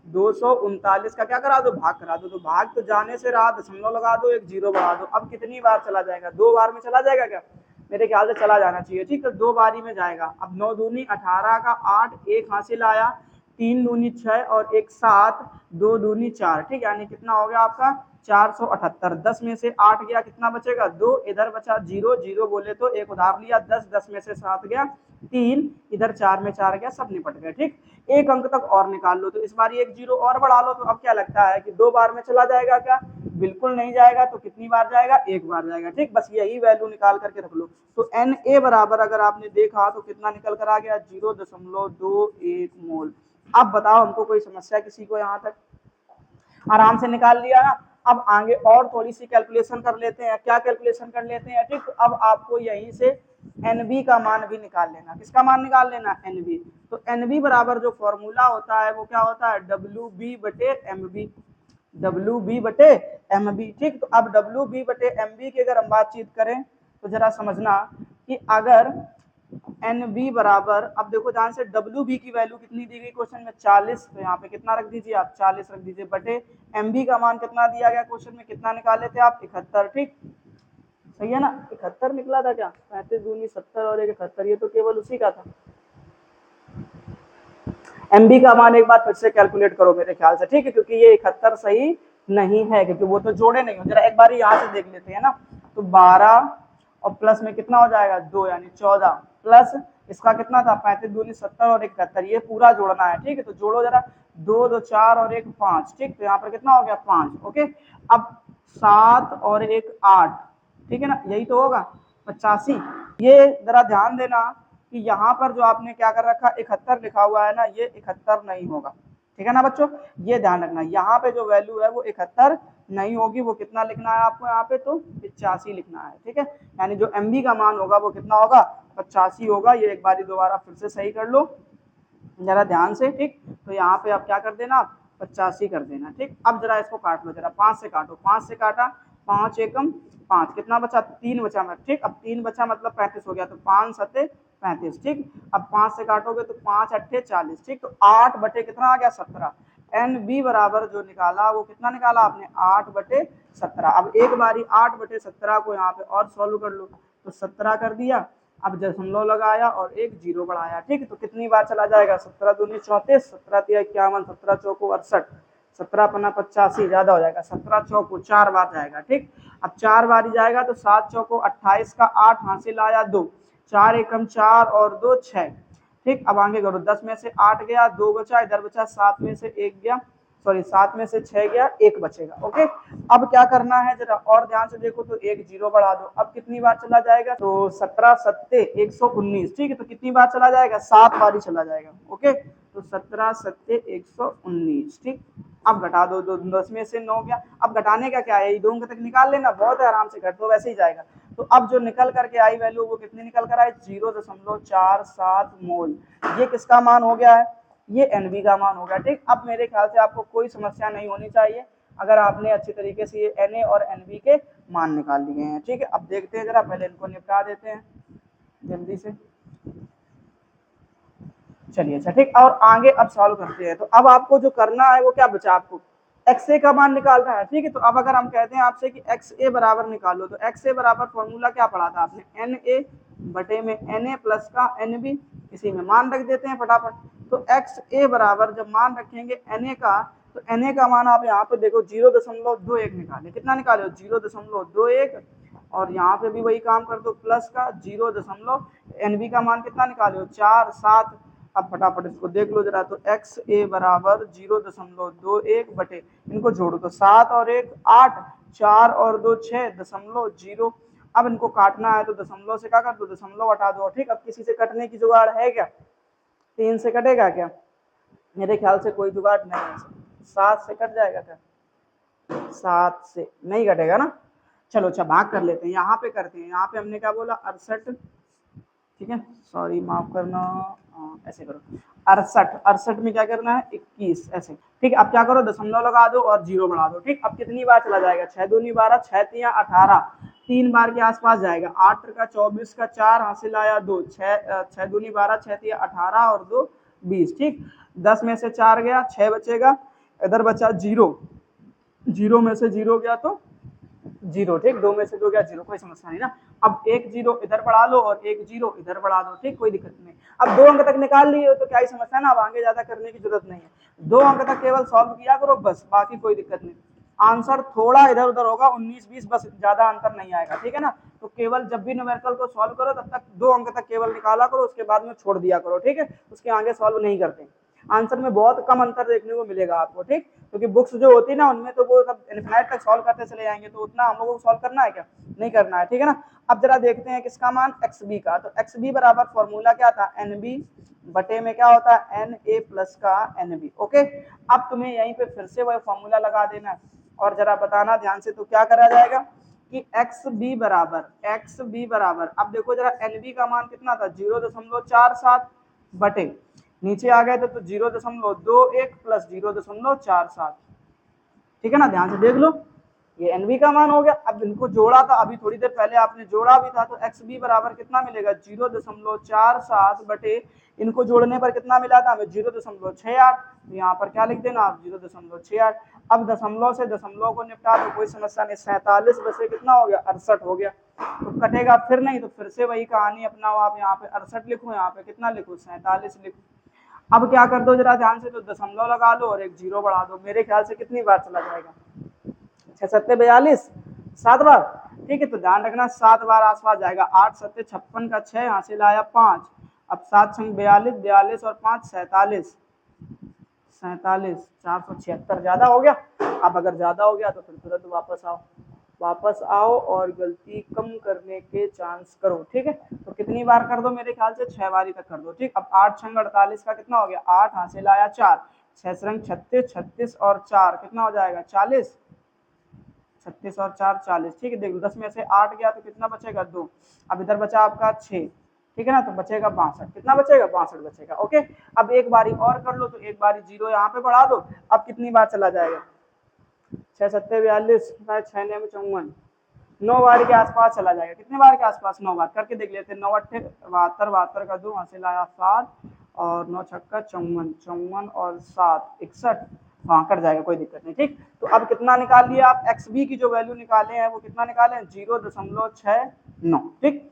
239 का क्या करा दो, भाग करा दो। तो भाग तो जाने से रहा, दशमलव लगा दो, एक जीरो बढ़ा दो। अब कितनी बार चला जाएगा, 2 बार में चला जाएगा क्या, मेरे ख्याल से चला जाना चाहिए। ठीक है, 2 बारी में जाएगा। अब 9 दूनी 18 का 8, एक हासिल आया, 3 दूनी 6 और एक 7, 2 दूनी 4, ठीक, यानी कितना हो गया आपका 478। 10 में से 8 गया, कितना बचेगा 2, इधर बचा 0, 0 बोले तो एक उधार लिया, 10, 10 में से 7 गया 3, इधर 4 में 4 गया, सब निपट गए। ठीक, एक अंक तक और निकाल लो, तो इस बार एक जीरो और बढ़ा लो। तो अब क्या लगता है कि 2 बार में चला जाएगा क्या, बिल्कुल नहीं जाएगा। तो कितनी बार जाएगा, एक बार जाएगा। ठीक, बस यही वैल्यू निकाल करके रख लो। तो Na बराबर अगर आपने देखा तो कितना निकल कर आ गया, 0.21 मोल। अब बताओ हमको कोई समस्या किसी को, यहाँ तक आराम से निकाल लिया ना। अब आगे और थोड़ी सी कैलकुलेशन कर लेते हैं। क्या कैलकुलेशन कर लेते हैं, ठीक, तो अब आपको यहीं से Nb का मान भी निकाल लेना। किसका मान निकाल लेना, Nb। तो Nb बराबर जो फॉर्मूला होता है वो क्या होता है, WB/MB, WB/MB। ठीक, तो अब WB/MB की अगर हम बातचीत करें तो जरा समझना कि अगर NB बराबर, अब देखो ध्यान से, WB की वैल्यू कितनी दी गई क्वेश्चन में, 40, तो यहाँ पे कितना रख दीजिए आप, 40 रख दीजिए, बटे MB का मान कितना दिया गया क्वेश्चन में, कितना निकाले थे आप, 71। ठीक, सही है ना, 71 निकला था क्या, 35 दूनी 70 और 71, ये तो केवल उसी का था। MB का मान एक बार फिर से कैलकुलेट करो मेरे ख्याल से, ठीक है, क्योंकि ये 71 सही नहीं है, क्योंकि वो तो जोड़े नहीं हो। जरा एक बार यहाँ से देख लेते हैं ना, तो 12 और प्लस में कितना हो जाएगा 2, यानी 14, प्लस इसका कितना था 35 दूनी 70 और 71, ये पूरा जोड़ना है। ठीक है, तो जोड़ो जरा, 2 2 4 और 1 5, ठीक, तो यहाँ पर कितना हो गया 5। ओके, अब 7 और 1 8, ठीक है ना, यही तो होगा 85। ये जरा ध्यान देना कि यहाँ पर जो आपने क्या कर रखा 71 लिखा हुआ है ना, ये 71 नहीं होगा। ठीक है ना बच्चों, ये ध्यान रखना, यहाँ पे जो वैल्यू है वो 71 नहीं होगी, वो कितना लिखना है आपको यहाँ पे, तो 85 लिखना है। ठीक है, यानी जो MB का मान होगा वो कितना होगा, 85 होगा। ये एक बारी दोबारा फिर से सही कर लो जरा ध्यान से। ठीक, तो यहाँ पे आप क्या कर देना, 85 कर देना। ठीक, अब जरा इसको काट लो, जरा 5 से काटो, 5 से काटा, 5 एकम 5, कितना बचा 3 बचा में। ठीक, अब 3 बचा मतलब 35 हो गया, तो 5 सत्ते 35। ठीक, अब 5 से काटोगे तो 5 अट्ठे 40। ठीक, तो 8 बटे कितना आ गया 17। NB बराबर जो निकाला वो कितना निकाला आपने, 8/17। अब एक बारी 8/17 को यहाँ पे और सॉल्व कर लो, तो 17 कर दिया, अब दशमलव लगाया और एक जीरो बढ़ाया। ठीक, तो कितनी बार चला जाएगा, 17 दूनी 34, 17 तिया 51, 17 चौको 68, 17 पन्ना 85 ज्यादा हो जाएगा, 17 चौको 4 बार जाएगा। ठीक, अब 4 बार ही जाएगा तो 7 चौको 28 का 8 हासिल आया 2, 4 एकम 4 और 2 6। ठीक, अब आगे करो, 10 में से 8 गया, 2 बचा, इधर बचा 7 में से 1 गया, सॉरी 7 में से 6 गया, 1 बचेगा। ओके, अब क्या करना है जरा और ध्यान से देखो, तो एक जीरो बढ़ा दो। अब कितनी बार चला जाएगा, तो 17 सत्ते 119। ठीक है, तो कितनी बार चला जाएगा, 7 बार ही चला जाएगा। ओके, तो 17 सत्ते 119। ठीक, अब घटा दो, 10 में से 9 गया। अब घटाने का क्या है, 2 अंक तक निकाल लेना, बहुत है, आराम से घट दो, वैसे ही जाएगा। तो अब जो निकल करके आई वैल्यू वो कितनी निकल कर आई, 0.47 मोल। ये किसका मान हो गया है, ये एनबी का मान हो गया। ठीक, अब मेरे ख्याल से आपको कोई समस्या नहीं होनी चाहिए अगर आपने अच्छी तरीके से ये एनए और एनबी के मान निकाल लिए हैं। ठीक है, अब देखते हैं जरा, पहले इनको निपटा देते हैं जल्दी से। चलिए अच्छा, ठीक, और आगे अब सॉल्व करते हैं। तो अब आपको जो करना है वो क्या बचा, आपको एक्स ए का मान निकालना है। ठीक है, तो अब अगर हम कहते हैं आपसे कि एक्स ए बराबर निकालो, तो एक्स ए बराबर फॉर्मूला क्या पढ़ा था आपने, एन ए बटे में एन ए प्लस का एन बी, इसी में मान रख देते हैं फटाफट। तो एक्स ए बराबर जब मान रखेंगे एन ए का, तो एन ए का मान आप यहाँ पे देखो 0.21 निकाले, कितना निकाले, 0.21, और यहाँ पे भी वही काम कर दो, प्लस का 0. एन बी का मान कितना निकाले, 4 7। अब फटाफट इसको देख लो जरा, तो एक्स ए बराबर 0.21 बटे, इनको जोड़ो तो 7 और 1 8, 4 और 2 6.0। अब इनको काटना है तो दशमलव से क्या कर दो, दशमलव हटा दो। ठीक, अब किसी से कटने की जुगाड़ है क्या, 3 से कटेगा क्या, मेरे ख्याल से कोई जुगाड़ नहीं है। 7 से कट जाएगा क्या, 7 से नहीं कटेगा ना। चलो अच्छा, भाग कर लेते हैं, यहाँ पे करते हैं। यहाँ पे हमने क्या बोला, 68। ठीक है, सॉरी माफ करना, ऐसे करो 68, 68 में क्या करना है, 21, ऐसे। ठीक, अब क्या करो, दशमलव लगा दो और 0 बढ़ा दो। ठीक, अब कितनी बार चला जाएगा, 6 दूनी 12, 6 तिया 18, 3 बार के आसपास जाएगा। 8 का 24 का 4 हासिल आया 2, 6 दूनी 12, 6 तिया 18 और 2 20। ठीक, 10 में से 4 गया, 6 बचेगा, इधर बचा 0, 0 में से 0 गया तो 0। ठीक, 2 में से 2 गया 0, कोई समस्या नहीं ना। अब 1 0 इधर बढ़ा लो और 1 0 इधर बढ़ा दो। ठीक, कोई दिक्कत नहीं। अब 2 अंक तक निकाल लिए तो क्या ही समस्या ना, अब आगे ज्यादा करने की जरूरत नहीं है। 2 अंक तक केवल सॉल्व किया करो बस, बाकी कोई दिक्कत नहीं। आंसर थोड़ा इधर उधर होगा, 19 20, बस ज्यादा अंतर नहीं आएगा। ठीक है ना, तो केवल जब भी न्यूमेरिकल को सॉल्व करो तब तक 2 अंक तक केवल निकाला करो, उसके बाद में छोड़ दिया करो। ठीक है, उसके आगे सॉल्व नहीं करते, आंसर में बहुत कम अंतर देखने को मिलेगा आपको। ठीक, क्योंकि बुक्स जो होती है ना उनमें तो वो सब इनफिनाइट तक सॉल्व करते चले जाएंगे, तो उतना हम लोगों को सॉल्व करना है क्या, नहीं करना है। ठीक है ना, अब जरा देखते हैं किसका मान, एक्स बी का। तो एक्स बी बराबर फॉर्मूला क्या था, एन बी बटे में क्या होता है, एन ए प्लस का एन बी। ओके, अब तुम्हें यहीं पे फिर से वह फॉर्मूला लगा देना और जरा बताना ध्यान से, तो क्या करा जाएगा कि एक्स बी बराबर, अब देखो जरा एन बी का मान कितना था, 0.47 बटे, नीचे आ गए थे तो 0.21 प्लस 0.47। ठीक है ना, ध्यान से देख लो, ये एनबी का मान हो गया। अब इनको जोड़ा था अभी थोड़ी देर पहले आपने जोड़ा भी था, तो एक्स बी बराबर कितना मिलेगा, 0.47 बटे, इनको जोड़ने पर कितना मिला था हमें, 0.68। तो यहाँ पर क्या लिख देना आप, 0.68। अब दशमलव से दशमलव को निपटा दो, कोई समस्या नहीं। 47 बसे कितना हो गया, 68 हो गया। तो कटेगा फिर नहीं, तो फिर से वही कहानी अपनाओ, आप यहाँ पे 68 लिखो, यहाँ पे कितना लिखो, 47 लिखो। अब क्या कर दो जरा ध्यान से, तो दशमलव लगा लो और 1 0 बढ़ा दो। मेरे ख्याल से कितनी बार चला जाएगा, 6 7 42, 7 बार। ठीक है, तो ध्यान रखना 7 बार आसपास जाएगा। 8 7 56 का 6 हासिल आया 5, अब 7 6 42, 42 और 5 47, 476 ज्यादा हो गया। अब अगर ज्यादा हो गया तो फिर तुरंत वापस आओ और गलती कम करने के चांस करो। ठीक है, तो कितनी बार कर दो, मेरे ख्याल से 6 बारी तक कर दो। ठीक, अब 8 6 48 का कितना हो गया, 8 हासिल आया 4, 6 रंग 36, 36 और 4 कितना हो जाएगा, 40, 36 और 4 40। ठीक है, देखो 10 में से 8 गया तो कितना बचेगा, 2। अब इधर बचा आपका 6। ठीक है ना, तो बचेगा 62, कितना बचेगा, 62 बचेगा। ओके, अब एक बारी और कर लो, तो एक बारी 0 यहाँ पे बढ़ा दो। अब कितनी बार चला जाएगा, 6 7 42, 6 9 54, 9 बार के आसपास चला जाएगा। कितने बार के आसपास, 9 बार। करके देख लेते हैं, 9 8 72, 72 का 2 हासिल आया 7, और 9 6 54, 54 और 7 61, वहां कट जाएगा, कोई दिक्कत नहीं। ठीक, तो अब कितना निकाल लिया आप, एक्स बी की जो वैल्यू निकाले हैं वो कितना निकाले हैं, 0.69। ठीक,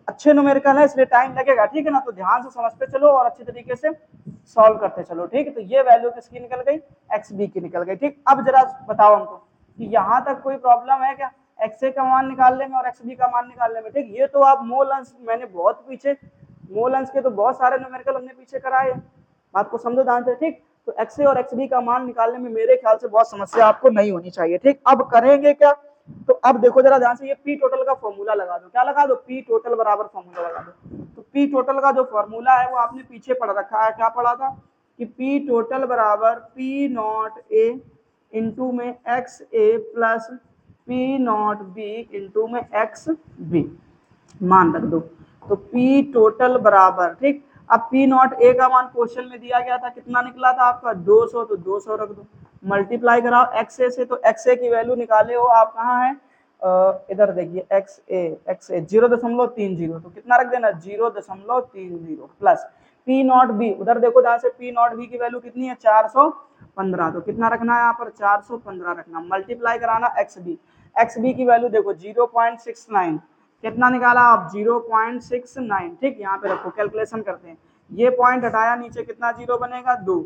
अच्छे न्यूमेरिकल है इसलिए टाइम लगेगा। ठीक है ना, तो ध्यान से समझते चलो और अच्छे तरीके से सॉल्व करते चलो, ठीक है। तो ये वैल्यू किसकी निकल गई, एक्स बी की निकल गई, ठीक। अब जरा बताओ हमको कि यहाँ तक कोई प्रॉब्लम है क्या एक्स ए का मान निकालने में और एक्स बी का मान निकालने में, ठीक। ये तो आप मोल अंश, मैंने बहुत पीछे मोल अंश के तो बहुत सारे न्यूमेरिकल हमने पीछे कराए हैं, बात को समझो ध्यान से, ठीक। तो एक्स ए और एक्स बी का मान निकालने में मेरे ख्याल से बहुत समस्या आपको नहीं होनी चाहिए, ठीक। अब करेंगे क्या, तो अब देखो जरा ध्यान से, ये पी टोटल का फॉर्मूला लगा दो, क्या लगा दो, पी टोटल बराबर फॉर्मूला लगा दो। तो पी टोटल का जो फॉर्मूला है वो आपने पीछे पढ़ रखा है, क्या पढ़ा था कि पी टोटल बराबर पी नॉट ए इंटू में x A plus P not be into में एक्स बी, मान रख दो। तो पी टोटल बराबर, ठीक। अब पी नॉट ए का मान क्वेश्चन में दिया गया था, कितना निकला था आपका 200, तो 200 रख दो, मल्टीप्लाई कराओ एक्स ए से, तो एक्स ए की वैल्यू निकाले हो आप, कहाँ है इधर देखिए, एक्स ए 0.30, तो कितना रख देना 0.30 प्लस पी नॉट बी, उधर देखो जहाँ से पी नॉट बी की वैल्यू कितनी है 415, तो कितना रखना है यहाँ पर 415 रखना, मल्टीप्लाई कराना एक्स बी की वैल्यू देखो 0.69, कितना निकाला आप 0.69, ठीक। यहाँ पे रखो, कैलकुलेशन करते हैं, ये पॉइंट हटाया नीचे कितना जीरो बनेगा 2,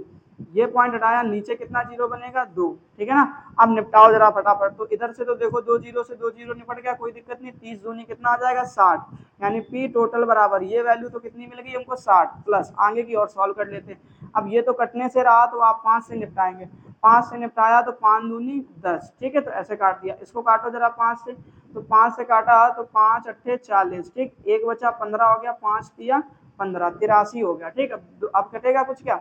ये पॉइंट हटाया नीचे कितना जीरो बनेगा 2, ठीक है ना। अब निपटाओ जरा फटाफट, तो इधर से तो देखो 2 जीरो से 2 जीरो निपट गया, कोई दिक्कत नहीं, 30 दूनी कितना आ जाएगा 60, यानी पी टोटल बराबर ये वैल्यू तो कितनी मिल गई हमको 60, प्लस आगे की और सॉल्व कर लेते हैं। अब ये तो कटने से रहा, तो आप 5 से निपटाएंगे, 5 से निपटाया तो 5 दूनी 10, ठीक है। तो ऐसे काट दिया, इसको काटो जरा 5 से, तो 5 से काटा तो 5 अट्ठे 40, ठीक, एक बचा 15 हो गया, 5 दिया 15, 83 हो गया, ठीक। अब कटेगा कुछ क्या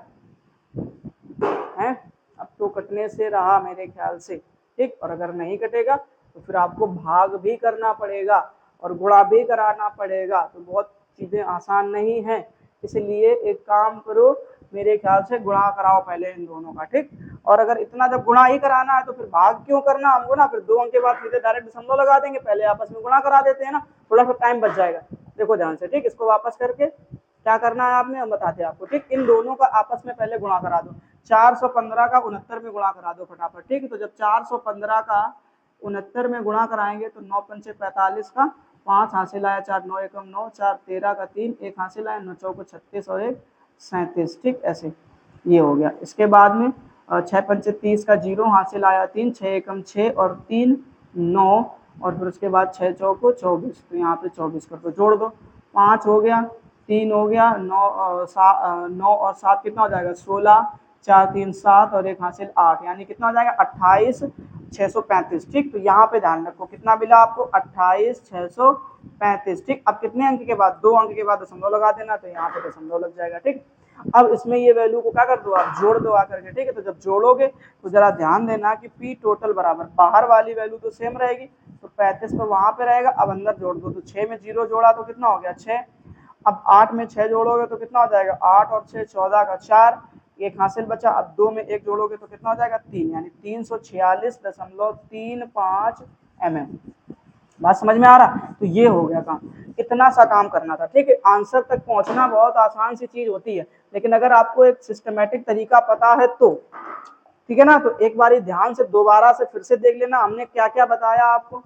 है, अब तो कटने से रहा मेरे ख्याल से, ठीक। और अगर नहीं कटेगा तो फिर आपको भाग भी करना पड़ेगा और गुणा भी कराना पड़ेगा, तो बहुत चीजें आसान नहीं है, इसलिए एक काम करो, मेरे ख्याल से गुणा कराओ पहले इन दोनों का, ठीक। और अगर इतना जब गुणा ही कराना है तो फिर भाग क्यों करना हमको ना, फिर 2 अंक के बाद सीधे डायरेक्ट दशमलव लगा देंगे, पहले आपस में गुणा करा देते हैं ना, थोड़ा सा टाइम बच जाएगा। देखो ध्यान से, ठीक, इसको वापस करके क्या करना है आपने, हम बताते हैं आपको, ठीक। इन दोनों का आपस में पहले गुणा करा दो, 415 का 69 में गुणा करा दो फटाफट, ठीक। तो जब 415 का 69 में गुणा कराएंगे तो 9 पंचे 45 का 5 हासिल आया, 4 9 एकम 9, 4 13 का 3 1 हासिल आया, 9 चौको 36 और 1 37, ठीक। ऐसे ये हो गया। इसके बाद में 6 पंचे 30 का 0 हासिल आया 3, 6 एकम 6 और 3 9, और फिर उसके बाद 6 चौको 24, तो यहाँ पे 24 कर दो, जोड़ दो, 5 हो गया, 3 हो गया, 9 और 7 कितना हो जाएगा 16, 4 3 7 और 1 हासिल 8, यानी कितना हो जाएगा 28 635, ठीक। तो यहाँ पे ध्यान रखो कितना मिला आपको 28 635, ठीक। अब कितने अंक के बाद 2 अंक के बाद दशमलव लगा देना, तो यहाँ पे दशमलव लग जाएगा, ठीक। अब इसमें ये वैल्यू को क्या कर दो आप जोड़ दो आकर के, ठीक है। तो जब जोड़ोगे तो जरा ध्यान देना कि पी टोटल बराबर बाहर वाली वैल्यू तो सेम रहेगी, तो 35 तो वहां पे रहेगा, अब अंदर जोड़ दो, तो 6 में 0 जोड़ा तो कितना हो गया 6, अब 8 में 6 जोड़ोगे तो कितना हो जाएगा 8 और 6 14 का 4, 1 हासिल बचा, अब 2 में 1 जोड़ोगे तो कितना हो जाएगा 3, यानी 346.35 mm। बात समझ में आ रहा, तो ये हो गया काम, इतना सा काम करना था, ठीक है। आंसर तक पहुंचना बहुत आसान सी चीज होती है, लेकिन अगर आपको एक सिस्टमेटिक तरीका पता है तो, ठीक है ना। तो एक बार ध्यान से दोबारा से फिर से देख लेना हमने क्या क्या बताया आपको,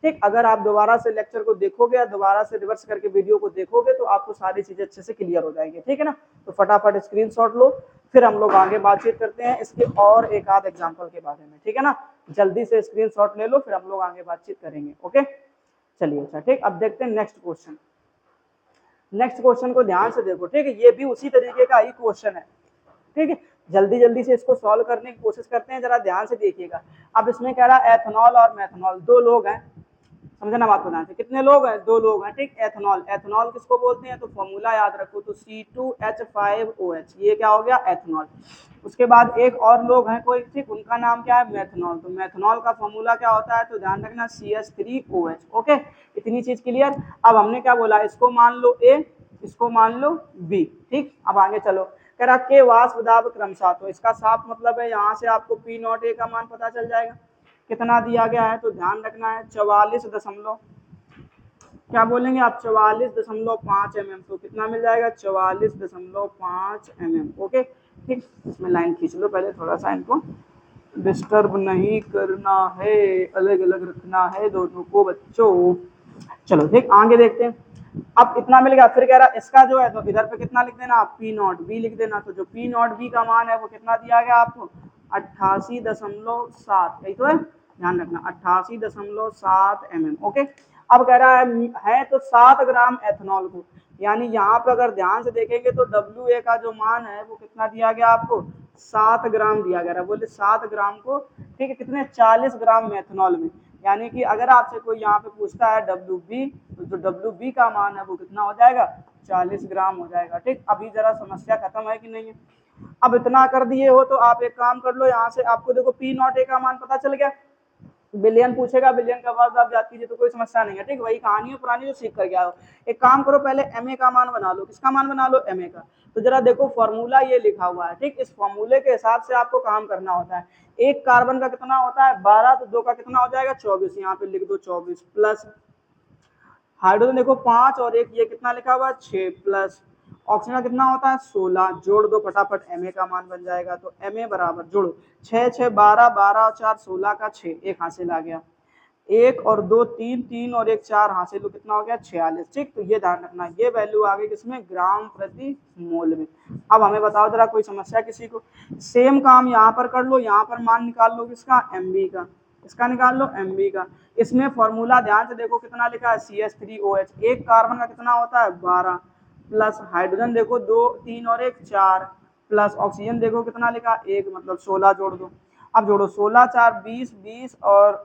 ठीक। अगर आप दोबारा से लेक्चर को देखोगे या दोबारा से रिवर्स करके वीडियो को देखोगे तो आपको सारी चीजें अच्छे से क्लियर हो जाएंगी, ठीक है ना। तो फटाफट स्क्रीनशॉट लो, फिर हम लोग आगे बातचीत करते हैं इसके और एक आध एग्जाम्पल के बारे में, ठीक है ना। जल्दी से स्क्रीनशॉट ले लो, फिर हम लोग आगे बातचीत करेंगे, ओके। चलिए अच्छा, ठीक। अब देखते हैं नेक्स्ट क्वेश्चन। नेक्स्ट क्वेश्चन को ध्यान से देखो, ठीक है, ये भी उसी तरीके का ही क्वेश्चन है, ठीक है। जल्दी जल्दी से इसको सॉल्व करने की कोशिश करते हैं, जरा ध्यान से देखिएगा। अब इसमें कह रहा है एथेनॉल और मेथनॉल, 2 लोग हैं, समझना बात को ध्यान से, कितने लोग हैं 2 लोग हैं, ठीक। एथेनॉल, एथेनॉल किसको बोलते हैं, तो फॉर्मूला याद रखो, तो C2H5OH, ये क्या हो गया एथेनॉल। उसके बाद एक और लोग हैं कोई, ठीक, उनका नाम क्या है मेथनॉल, तो मेथनॉल का फॉर्मूला क्या होता है, तो ध्यान रखना CH3OH, ओके। इतनी चीज क्लियर। अब हमने क्या बोला, इसको मान लो A, इसको मान लो B, ठीक। अब आगे चलो, कह रहा के वाष्प दाब क्रमशः, तो इसका साफ मतलब है यहाँ से आपको P नॉट A का मान पता चल जाएगा, कितना दिया गया है, तो ध्यान रखना है 44 दशमलव, क्या बोलेंगे आप 44.5 mm, तो कितना मिल जाएगा 44.5 mm, ओके, ठीक। इसमें लाइन खींच लो पहले, थोड़ा सा इनको डिस्टर्ब नहीं करना है, अलग अलग रखना है दोनों को बच्चों। चलो ठीक, आगे देखते हैं। अब इतना मिल गया, फिर कह रहा इसका जो है तो इधर पे कितना लिख देना आप, पी नॉट बी लिख देना। तो जो पी नॉट बी का मान है वो कितना दिया गया आपको, 88.7, यही तो है, ध्यान रखना 88.7 mm। ओके, अब कह रहा है तो 7 ग्राम एथेनॉल को, यानी यहाँ पे अगर ध्यान से देखेंगे तो WA का जो मान है वो कितना दिया गया आपको, 7 ग्राम दिया गया। बोले 7 ग्राम को, ठीक है, कितने 40 ग्राम मेथनॉल में, यानी कि अगर आपसे कोई यहाँ पे पूछता है WB, तो जो WB का मान है वो कितना हो जाएगा, 40 ग्राम हो जाएगा। ठीक, अभी जरा समस्या खत्म है कि नहीं है। अब इतना कर दिए हो तो आप एक काम कर लो, यहाँ से आपको देखो पी नॉट ए का मान पता चल गया, बिलियन पूछेगा, बिलियन का बाद आप याद कीजिए तो कोई समस्या नहीं है। ठीक, वही कहानी है पुरानी जो सीख कर गया हो। एक काम करो, पहले MA का मान बना लो। किसका मान बना लो, MA का। तो जरा देखो फॉर्मूला ये लिखा हुआ है, ठीक, इस फॉर्मूले के हिसाब से आपको काम करना होता है। एक कार्बन का कितना होता है 12, तो 2 का कितना हो जाएगा 24, यहाँ पे लिख दो 24, प्लस हाइड्रोजन देखो 5 और एक ये कितना लिखा हुआ है 6, प्लस ऑक्सीजन का कितना होता है 16, जोड़ दो फटाफट, MA का मान बन जाएगा। तो MA बराबर जोड़ो 6 6 12, 12 और 4 16 का 6, एक हासिल आ गया, 1 और 2 3, 3 और 1 4 हासिल, तो कितना हो गया 46। ठीक, तो ये ध्यान रखना, ये वैल्यू आ गई किसमें, ग्राम प्रति मोल में। अब हमें बताओ जरा कोई समस्या किसी को। सेम काम यहाँ पर कर लो, यहाँ पर मान निकाल लो किसका, MB का, इसका निकाल लो MB का। इसमें फॉर्मूला ध्यान से देखो कितना लिखा है CH3OH, एक कार्बन का कितना होता है 12, प्लस हाइड्रोजन देखो 2 3 और 1 4, प्लस ऑक्सीजन देखो कितना लिखा 1, मतलब 16 जोड़ दो। अब जोड़ो 16 4 20, 20 और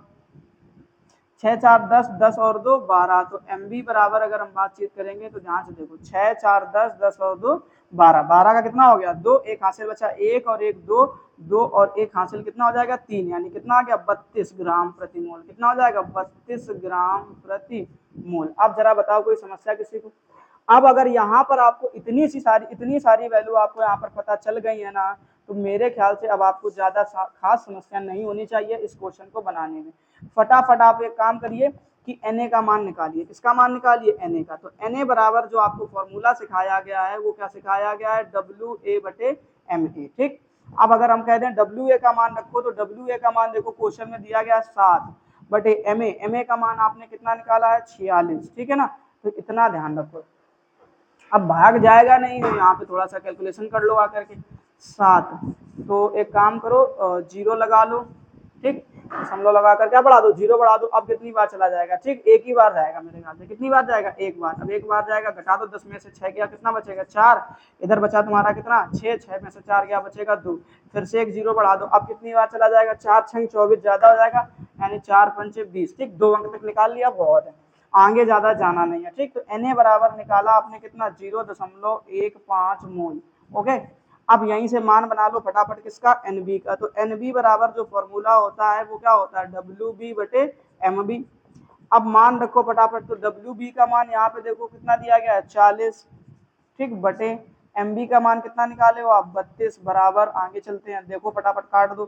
6 4 10, 10 और 2 12। तो MB बराबर अगर हम बातचीत करेंगे तो ध्यान से देखो 6 4 10, 10 और 2 12, 12 का कितना हो गया 2, एक हासिल बचा 1 और 1 2, 2 और 1 हासिल कितना हो जाएगा 3, यानी कितना आ गया 32 ग्राम प्रति मोल। कितना हो जाएगा 32 ग्राम प्रति मोल। अब जरा बताओ कोई समस्या किसी को। अब अगर यहाँ पर आपको इतनी सारी वैल्यू आपको यहाँ पर पता चल गई है ना, तो मेरे ख्याल से अब आपको ज्यादा खास समस्या नहीं होनी चाहिए इस क्वेश्चन को बनाने में। फटाफट आप एक काम करिए कि Na का मान निकालिए। किसका मान निकालिए, Na का। तो Na बराबर जो आपको फॉर्मूला सिखाया गया है वो क्या सिखाया गया है, WA/MA। ठीक, अब अगर हम कह दें WA का मान रखो, तो WA का मान देखो क्वेश्चन में दिया गया 7/MA का मान आपने कितना निकाला है 46। ठीक है ना, तो इतना ध्यान रखो। अब भाग जाएगा नहीं, तो यहाँ पे थोड़ा सा कैलकुलेशन कर लो आकर के 7, तो एक काम करो 0 लगा लो। ठीक, दशमलव लगा कर क्या बढ़ा दो, 0 बढ़ा दो। अब कितनी बार चला जाएगा, ठीक, एक ही बार जाएगा मेरे ख्याल से। कितनी बार जाएगा, एक बार। अब एक बार जाएगा, घटा दो 10 में से 6 गया, कितना बचेगा 4, इधर बचा तुम्हारा कितना 6, 6 में से 4 गया बचेगा 2, फिर से एक 0 बढ़ा दो। अब कितनी बार चला जाएगा, 4 6 24, ज्यादा हो जाएगा, यानी 4 5 20। ठीक, 2 अंक तक निकाल लिया, बहुत है, आगे ज्यादा जाना नहीं है। ठीक, तो Na बराबर निकाला आपने कितना 0.15 मोल। ओके, अब यहीं से मान बना लो फटाफट किसका, NB का। तो NB बराबर जो फॉर्मूला होता है वो क्या होता है, WB/MB। अब मान रखो फटाफट, तो WB का मान यहाँ पे देखो कितना दिया गया है 40, ठीक, बटे MB का मान कितना निकाले हो आप 32, बराबर, आगे चलते हैं, देखो फटाफट काट दो,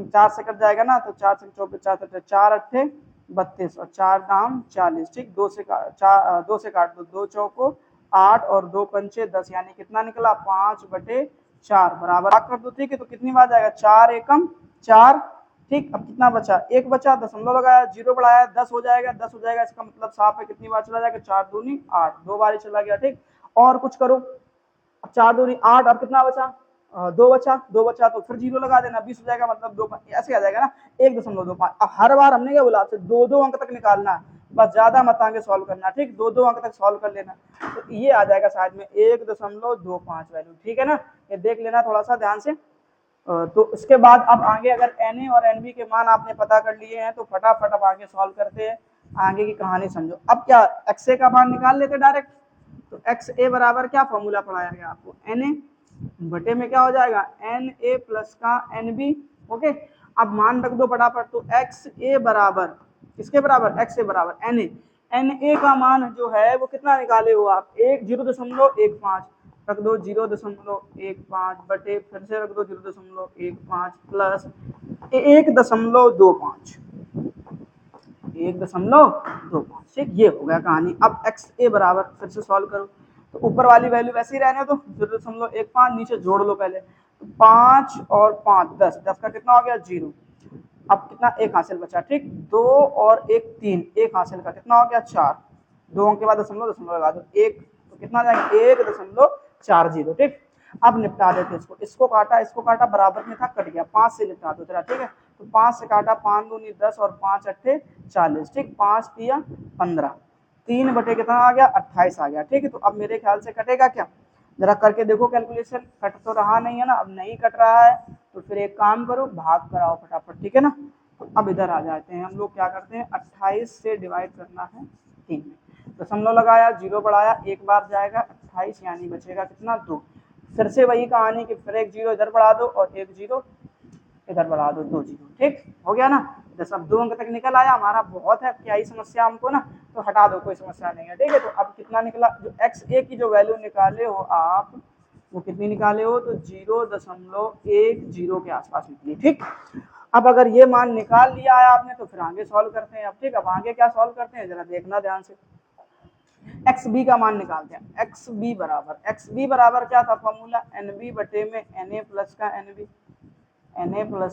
4 से कट जाएगा ना, तो 4 से 24, 4 अट्ठे 32 और 4 दाम 40। ठीक, 2 से काट दो, 2 चौको 8 और 2 पंचे 10, यानी कितना निकला 5/4, बराबर कर दो। ठीक है, तो कितनी बार जाएगा 4 एकम 4। ठीक, अब कितना बचा, एक बचा, दशमलव लगाया, 0 बढ़ाया, 10 हो जाएगा, 10 हो जाएगा, इसका मतलब साफ है कितनी बार चला जाएगा, 4 दूनी 8, 2 बार ही चला गया। ठीक, और कुछ करो, अब 4 दूनी 8, और कितना बचा 2 बचा, 2 बचा तो फिर 0 लगा देना, 20 हो जाएगा, मतलब 2 ऐसे आ जाएगा ना 1.25। अब हर बार हमने क्या बोला आपसे, 2 अंक तक निकालना है, बस ज्यादा मत आगे सॉल्व करना। ठीक, 2 अंक तक सॉल्व कर लेना, तो ये आ जाएगा शायद में 1.25 वैल्यू। ठीक है ना, ये देख लेना थोड़ा सा ध्यान से। तो उसके बाद अब आगे अगर Na और NB के मान आपने पता कर लिए हैं, तो फटाफट अब आगे सॉल्व करते हैं, आगे की कहानी समझो। अब क्या XA का मान निकाल लेते डायरेक्ट। तो XA बराबर क्या फॉर्मूला पढ़ाया गया आपको, Na बटे में क्या हो जाएगा Na प्लस का NB। ओके, अब मान रख दो फटाफट, तो XA बराबर किसके बराबर, XA बराबर Na का मान जो है वो कितना निकाले हो आप, 0.15 रख दो, 0.15 बटे फिर से रख दो 0.15 प्लस 1.25, 1.25। ठीक, ये हो गया कहानी। अब XA बराबर फिर से सॉल्व करो, तो ऊपर वाली वैल्यू वैसे ही रहने दो, 0.15, नीचे जोड़ लो पहले, तो 5 और 5 10, 10 का कितना हो गया 0। अब कितना, एक हासिल बचा। ठीक, 2 और 1 3, एक हासिल का कितना हो गया 4, 2 अंक के बाद दशमलव, दशमलव लगा दो, 1 तो कितना आ जाएगा 1.40। ठीक, अब निपटा देते हैं इसको काटा बराबर में था, कट गया, 5 से निपटा दो जरा। ठीक है, तो 5 से काटा, 5 दूनी 10 और 5 अट्ठे 40। ठीक, 5 तिया 15, 3 बटे कितना आ गया 28 आ गया। ठीक है, तो अब मेरे ख्याल से कटेगा क्या, जरा करके देखो कैलकुलेशन, कट तो रहा नहीं है ना, अब नहीं कट रहा है तो फिर एक काम करो, भाग कराओ फटाफट। ठीक है ना, तो अब इधर आ जाते हैं हम लोग, क्या करते हैं 28 से डिवाइड करना है 3 में, दशमलव लगाया, 0 बढ़ाया, एक बार जाएगा 28, यानी बचेगा कितना 2। फिर से वही कहानी कि फिर एक 0 इधर बढ़ा दो और एक 0 इधर बढ़ा दो, 2 0। ठीक हो गया ना, जैसे अब 2 अंक तक निकल आया हमारा, बहुत है, क्या ही समस्या हमको ना, तो हटा दो, कोई समस्या नहीं है। ठीक है, तो अब कितना निकला, जो XA की जो वैल्यू निकाले हो आप, वो कितनी निकाले हो, तो 0.10 के आसपास निकली। ठीक, अब अगर ये मान निकाल लिया है आपने तो फिर आगे सॉल्व करते हैं। अब ठीक, अब आगे क्या सॉल्व करते हैं जरा देखना ध्यान से। XB का मान निकालते हैं, XB बराबर क्या था फॉर्मूला, NB बटे में Na प्लस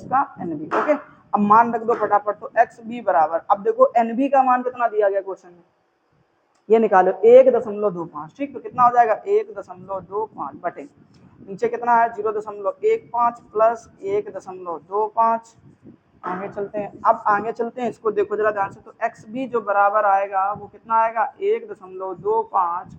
का NB। ओके, अब मान रख दो फटाफट, तो XB बराबर, अब देखो NB का मान कितना दिया गया क्वेश्चन में, ये निकालो 1.25। ठीक, तो कितना हो जाएगा 1.25 बटे, नीचे कितना है 0.15 प्लस 1.25। आगे चलते हैं, अब आगे चलते हैं, इसको देखो जरा ध्यान से, तो XB जो बराबर आएगा वो कितना आएगा 1.25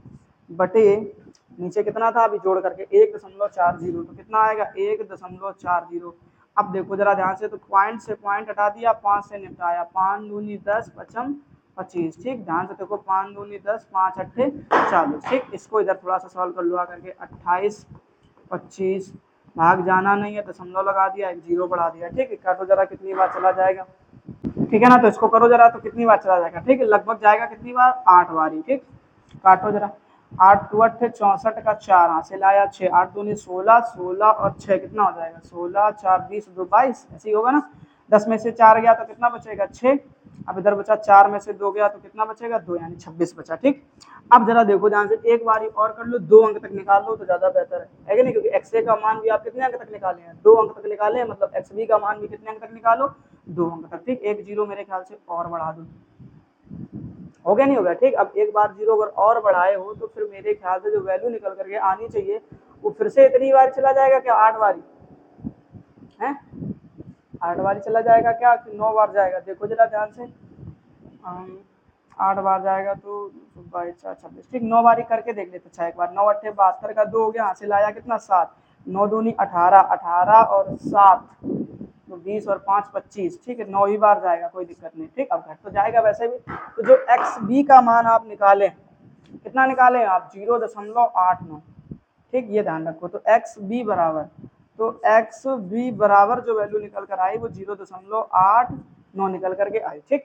बटे, नीचे कितना था अभी जोड़ करके 1.40, तो कितना आएगा 1.40। अब देखो जरा ध्यान से, तो पॉइंट से पॉइंट हटा दिया, 5 से निपटाया, 5 दूनी 10 पचम 25। ठीक, ध्यान से देखो, 5 दूनी 10, 5 अट्ठे 40। ठीक, इसको इधर थोड़ा सा सॉल्व कर लो करके, 28 25, भाग जाना नहीं है, दशमलव लगा दिया, एक 0 बढ़ा दिया। ठीक है, काटो जरा कितनी बार चला जाएगा, ठीक है ना, तो इसको करो जरा, तो कितनी बार चला जाएगा, ठीक है, लगभग जाएगा कितनी बार 8 बारी। ठीक, काटो जरा, 8 2 8 64 का 4 हासिल आया 6, 8 दूनी 16, 16 और 6 कितना हो जाएगा 16, 4 20 2 22, ऐसे ही होगा ना। 10 में से 4 गया तो कितना बचेगा 6, अब इधर बचा 4 में से 2 गया तो कितना बचेगा 2, यानी 26 बचा। ठीक, अब जरा देखो ध्यान से, एक बारी और कर लो, 2 अंक तक निकाल लो तो ज्यादा बेहतर है कि नहीं, क्योंकि XA का मान भी आप कितने अंक तक निकाले हैं 2 अंक तक निकाले हैं, मतलब XB का मान भी कितने अंक तक निकालो 2 अंक तक। ठीक, एक 0 मेरे ख्याल से और बढ़ा दो, हो गया नहीं होगा। ठीक, अब एक बार 0 अगर और बढ़ाए हो तो फिर मेरे ख्याल से जो वैल्यू निकल करके आनी चाहिए वो फिर से इतनी बार चला जाएगा क्या, 8 बारी है, 8 बारी चला जाएगा क्या, 9 बार जाएगा, देखो जरा ध्यान से, 8 बार जाएगा तो 22 4 26। ठीक, 9 बारी करके देख लेते, अच्छा एक बार, 9 अट्ठे 72 का 2 हो गया, हासिल आया कितना 7, 9 दूनी 18, 18 और 7 तो 20 और 5 25। ठीक है, 9 ही बार जाएगा, कोई दिक्कत नहीं। ठीक, अब घट तो जाएगा वैसे भी, तो जो XB का मान आप निकालें, कितना निकालें आप 0.89। ठीक, ये ध्यान रखो, तो XB बराबर, तो XB बराबर जो वैल्यू निकल कर आई वो 0.89 निकल करके आई। ठीक,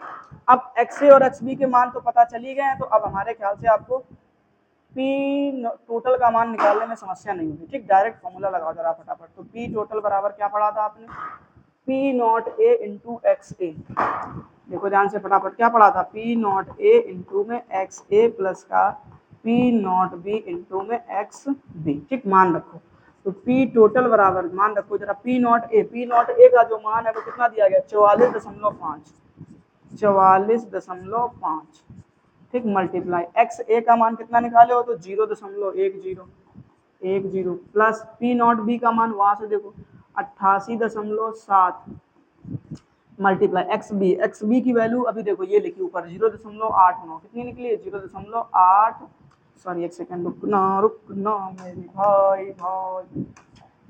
अब XA और XB के मान तो पता चल ही गए हैं, तो अब हमारे ख्याल से आपको P टोटल का मान निकालने में समस्या नहीं होगी। ठीक, डायरेक्ट फॉर्मूला लगाओ जरा फटाफट, तो P टोटल बराबर क्या पढ़ा था आपने, P not A into XA, देखो ध्यान से फटाफट क्या पढ़ा था, P नॉट A इंटू में XA प्लस का P नॉट B इंटू में XB। ठीक, मान रखो, तो P टोटल बराबर, मान रखो जरा, P नॉट A का जो मान है वो कितना दिया गया 44.5, 44.5। ठीक, मल्टीप्लाई XA का मान कितना निकाले हो, तो 0.10 प्लस P नॉट B का मान वहां से देखो 88.7 मल्टीप्लाई XB की वैल्यू अभी देखो ये लिखी ऊपर 0.89, कितनी निकली है 0.8, सॉरी एक सेकंड रुकना मेरी भाई,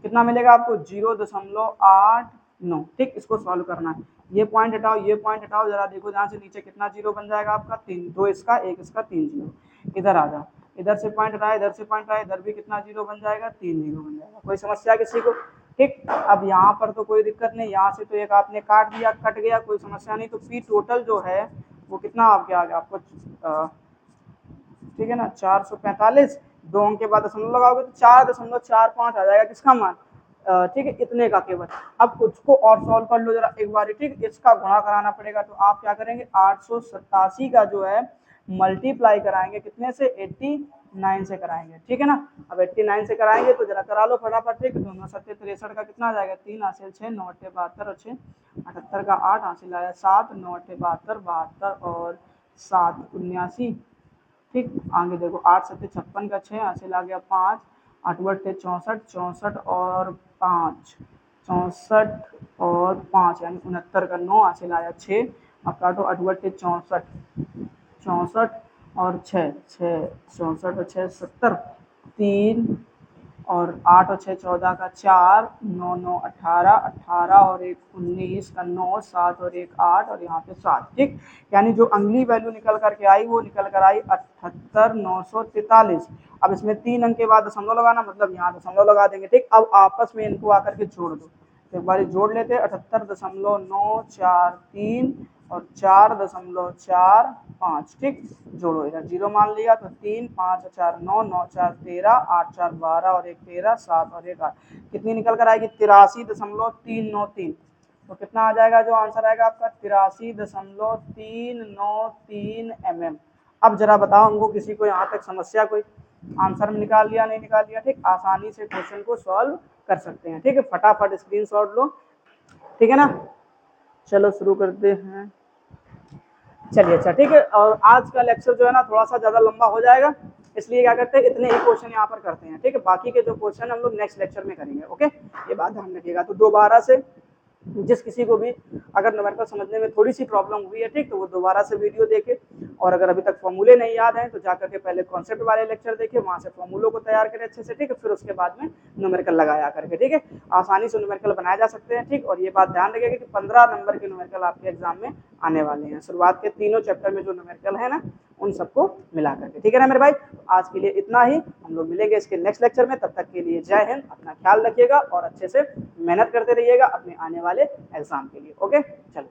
कितना मिलेगा आपको 0.89। ठीक, इसको सॉल्व करना है, ये पॉइंट हटाओ, ये पॉइंट हटाओ, जरा देखो ध्यान से, नीचे कितना 0 बन जाएगा आपका 3, 2 इसका 1 इसका 3 0, इधर आ जाओ, इधर से पॉइंट हटाया, इधर से पॉइंट हटाया, इधर भी कितना 0 बन जाएगा 3 0 बन जाएगा, कोई समस्या किसी को। ठीक, अब यहाँ पर तो कोई दिक्कत नहीं, यहाँ से तो एक आपने काट दिया, कट गया, कोई समस्या नहीं, तो P टोटल जो है वो कितना आपके आ गया आपको, ठीक है ना 445, 2 अंक के बाद दशमलव लगाओगे तो 4.45 आ जाएगा, किसका मान, ठीक है, इतने का केवल। अब उसको और सॉल्व कर लो जरा एक बार। ठीक, इसका गुणा कराना पड़ेगा, तो आप क्या करेंगे 887 का जो है मल्टीप्लाई कराएंगे कितने से 89 से कराएंगे। ठीक है ना, अब 89 से कराएंगे तो जरा करा लो फटाफट। ठीक, दोनों 7 63 का कितना आ जाएगा 3 हासिल 6 9 8 72 और 6 78 का 8 हासिल आया 7 9 8 72 72 और 7 79 ठीक, आगे देखो 8 7 56 का 6, हासिल आ गया 5, 8 बटे 64, 64 और 5, 64 और 5 यानी 69 का 9, हासिल आया 6। अब काटो 8 बटे 64, 64 और 6, 6 64 और 6 70, 3 और 8 और 6 14 का 4, 9 9 18, 18 और 1 19 का 9, 7 और 1 8 और यहाँ पे 7। ठीक, यानी जो अगली वैल्यू निकल करके आई वो निकल कर आई 78,943। अब इसमें 3 अंक के बाद दशमलव लगाना, मतलब यहाँ दशमलव लगा देंगे। ठीक, अब आपस में इनको आकर के जोड़ दो, तो एक बार जोड़ लेते हैं 78.943 और 4.45। ठीक, जोड़ो, इधर 0 मान लिया तो 3 5 4 9 9 4 13 8 4 12 और 1 13 7 और 1 8, कितनी निकल कर आएगी 83.393। तो कितना आ जाएगा, जो आंसर आएगा आपका 83.393 mm। अब जरा बताओ हमको, किसी को यहाँ तक समस्या कोई, आंसर में निकाल लिया नहीं निकाल लिया? ठीक, आसानी से क्वेश्चन को सॉल्व कर सकते हैं। ठीक है, फटाफट स्क्रीनशॉट लो, ठीक है ना। चलो शुरू करते हैं। चलिए अच्छा, ठीक है, और आज का लेक्चर जो है ना थोड़ा सा ज़्यादा लंबा हो जाएगा, इसलिए क्या करते हैं इतने ही क्वेश्चन यहाँ पर करते हैं। ठीक है, बाकी के जो क्वेश्चन हम लोग नेक्स्ट लेक्चर में करेंगे। ओके, ये बात ध्यान रखिएगा। तो दोबारा से जिस किसी को भी अगर न्यूमेरिकल समझने में थोड़ी सी प्रॉब्लम हुई है, ठीक, तो वो दोबारा से वीडियो देखे, और अगर अभी तक फॉर्मूले नहीं याद हैं तो जाकर के पहले कॉन्सेप्ट वाले लेक्चर देखे, वहाँ से फॉर्मूलों को तैयार करें अच्छे से। ठीक है, फिर उसके बाद में न्यूमेरिकल लगाया करके, ठीक है, आसानी से न्यूमेरिकल बनाए जा सकते हैं। ठीक, और ये बात ध्यान रखिएगा कि 15 नंबर के न्यूमेरिकल आपके एग्जाम में आने वाले हैं, शुरुआत के तीनों चैप्टर में जो न्यूमेरिकल है ना उन सबको मिला करके। ठीक है ना मेरे भाई, आज के लिए इतना ही, हम लोग मिलेंगे इसके नेक्स्ट लेक्चर में। तब तक के लिए जय हिंद, अपना ख्याल रखिएगा और अच्छे से मेहनत करते रहिएगा अपने आने वाले एग्जाम के लिए। ओके, चलो।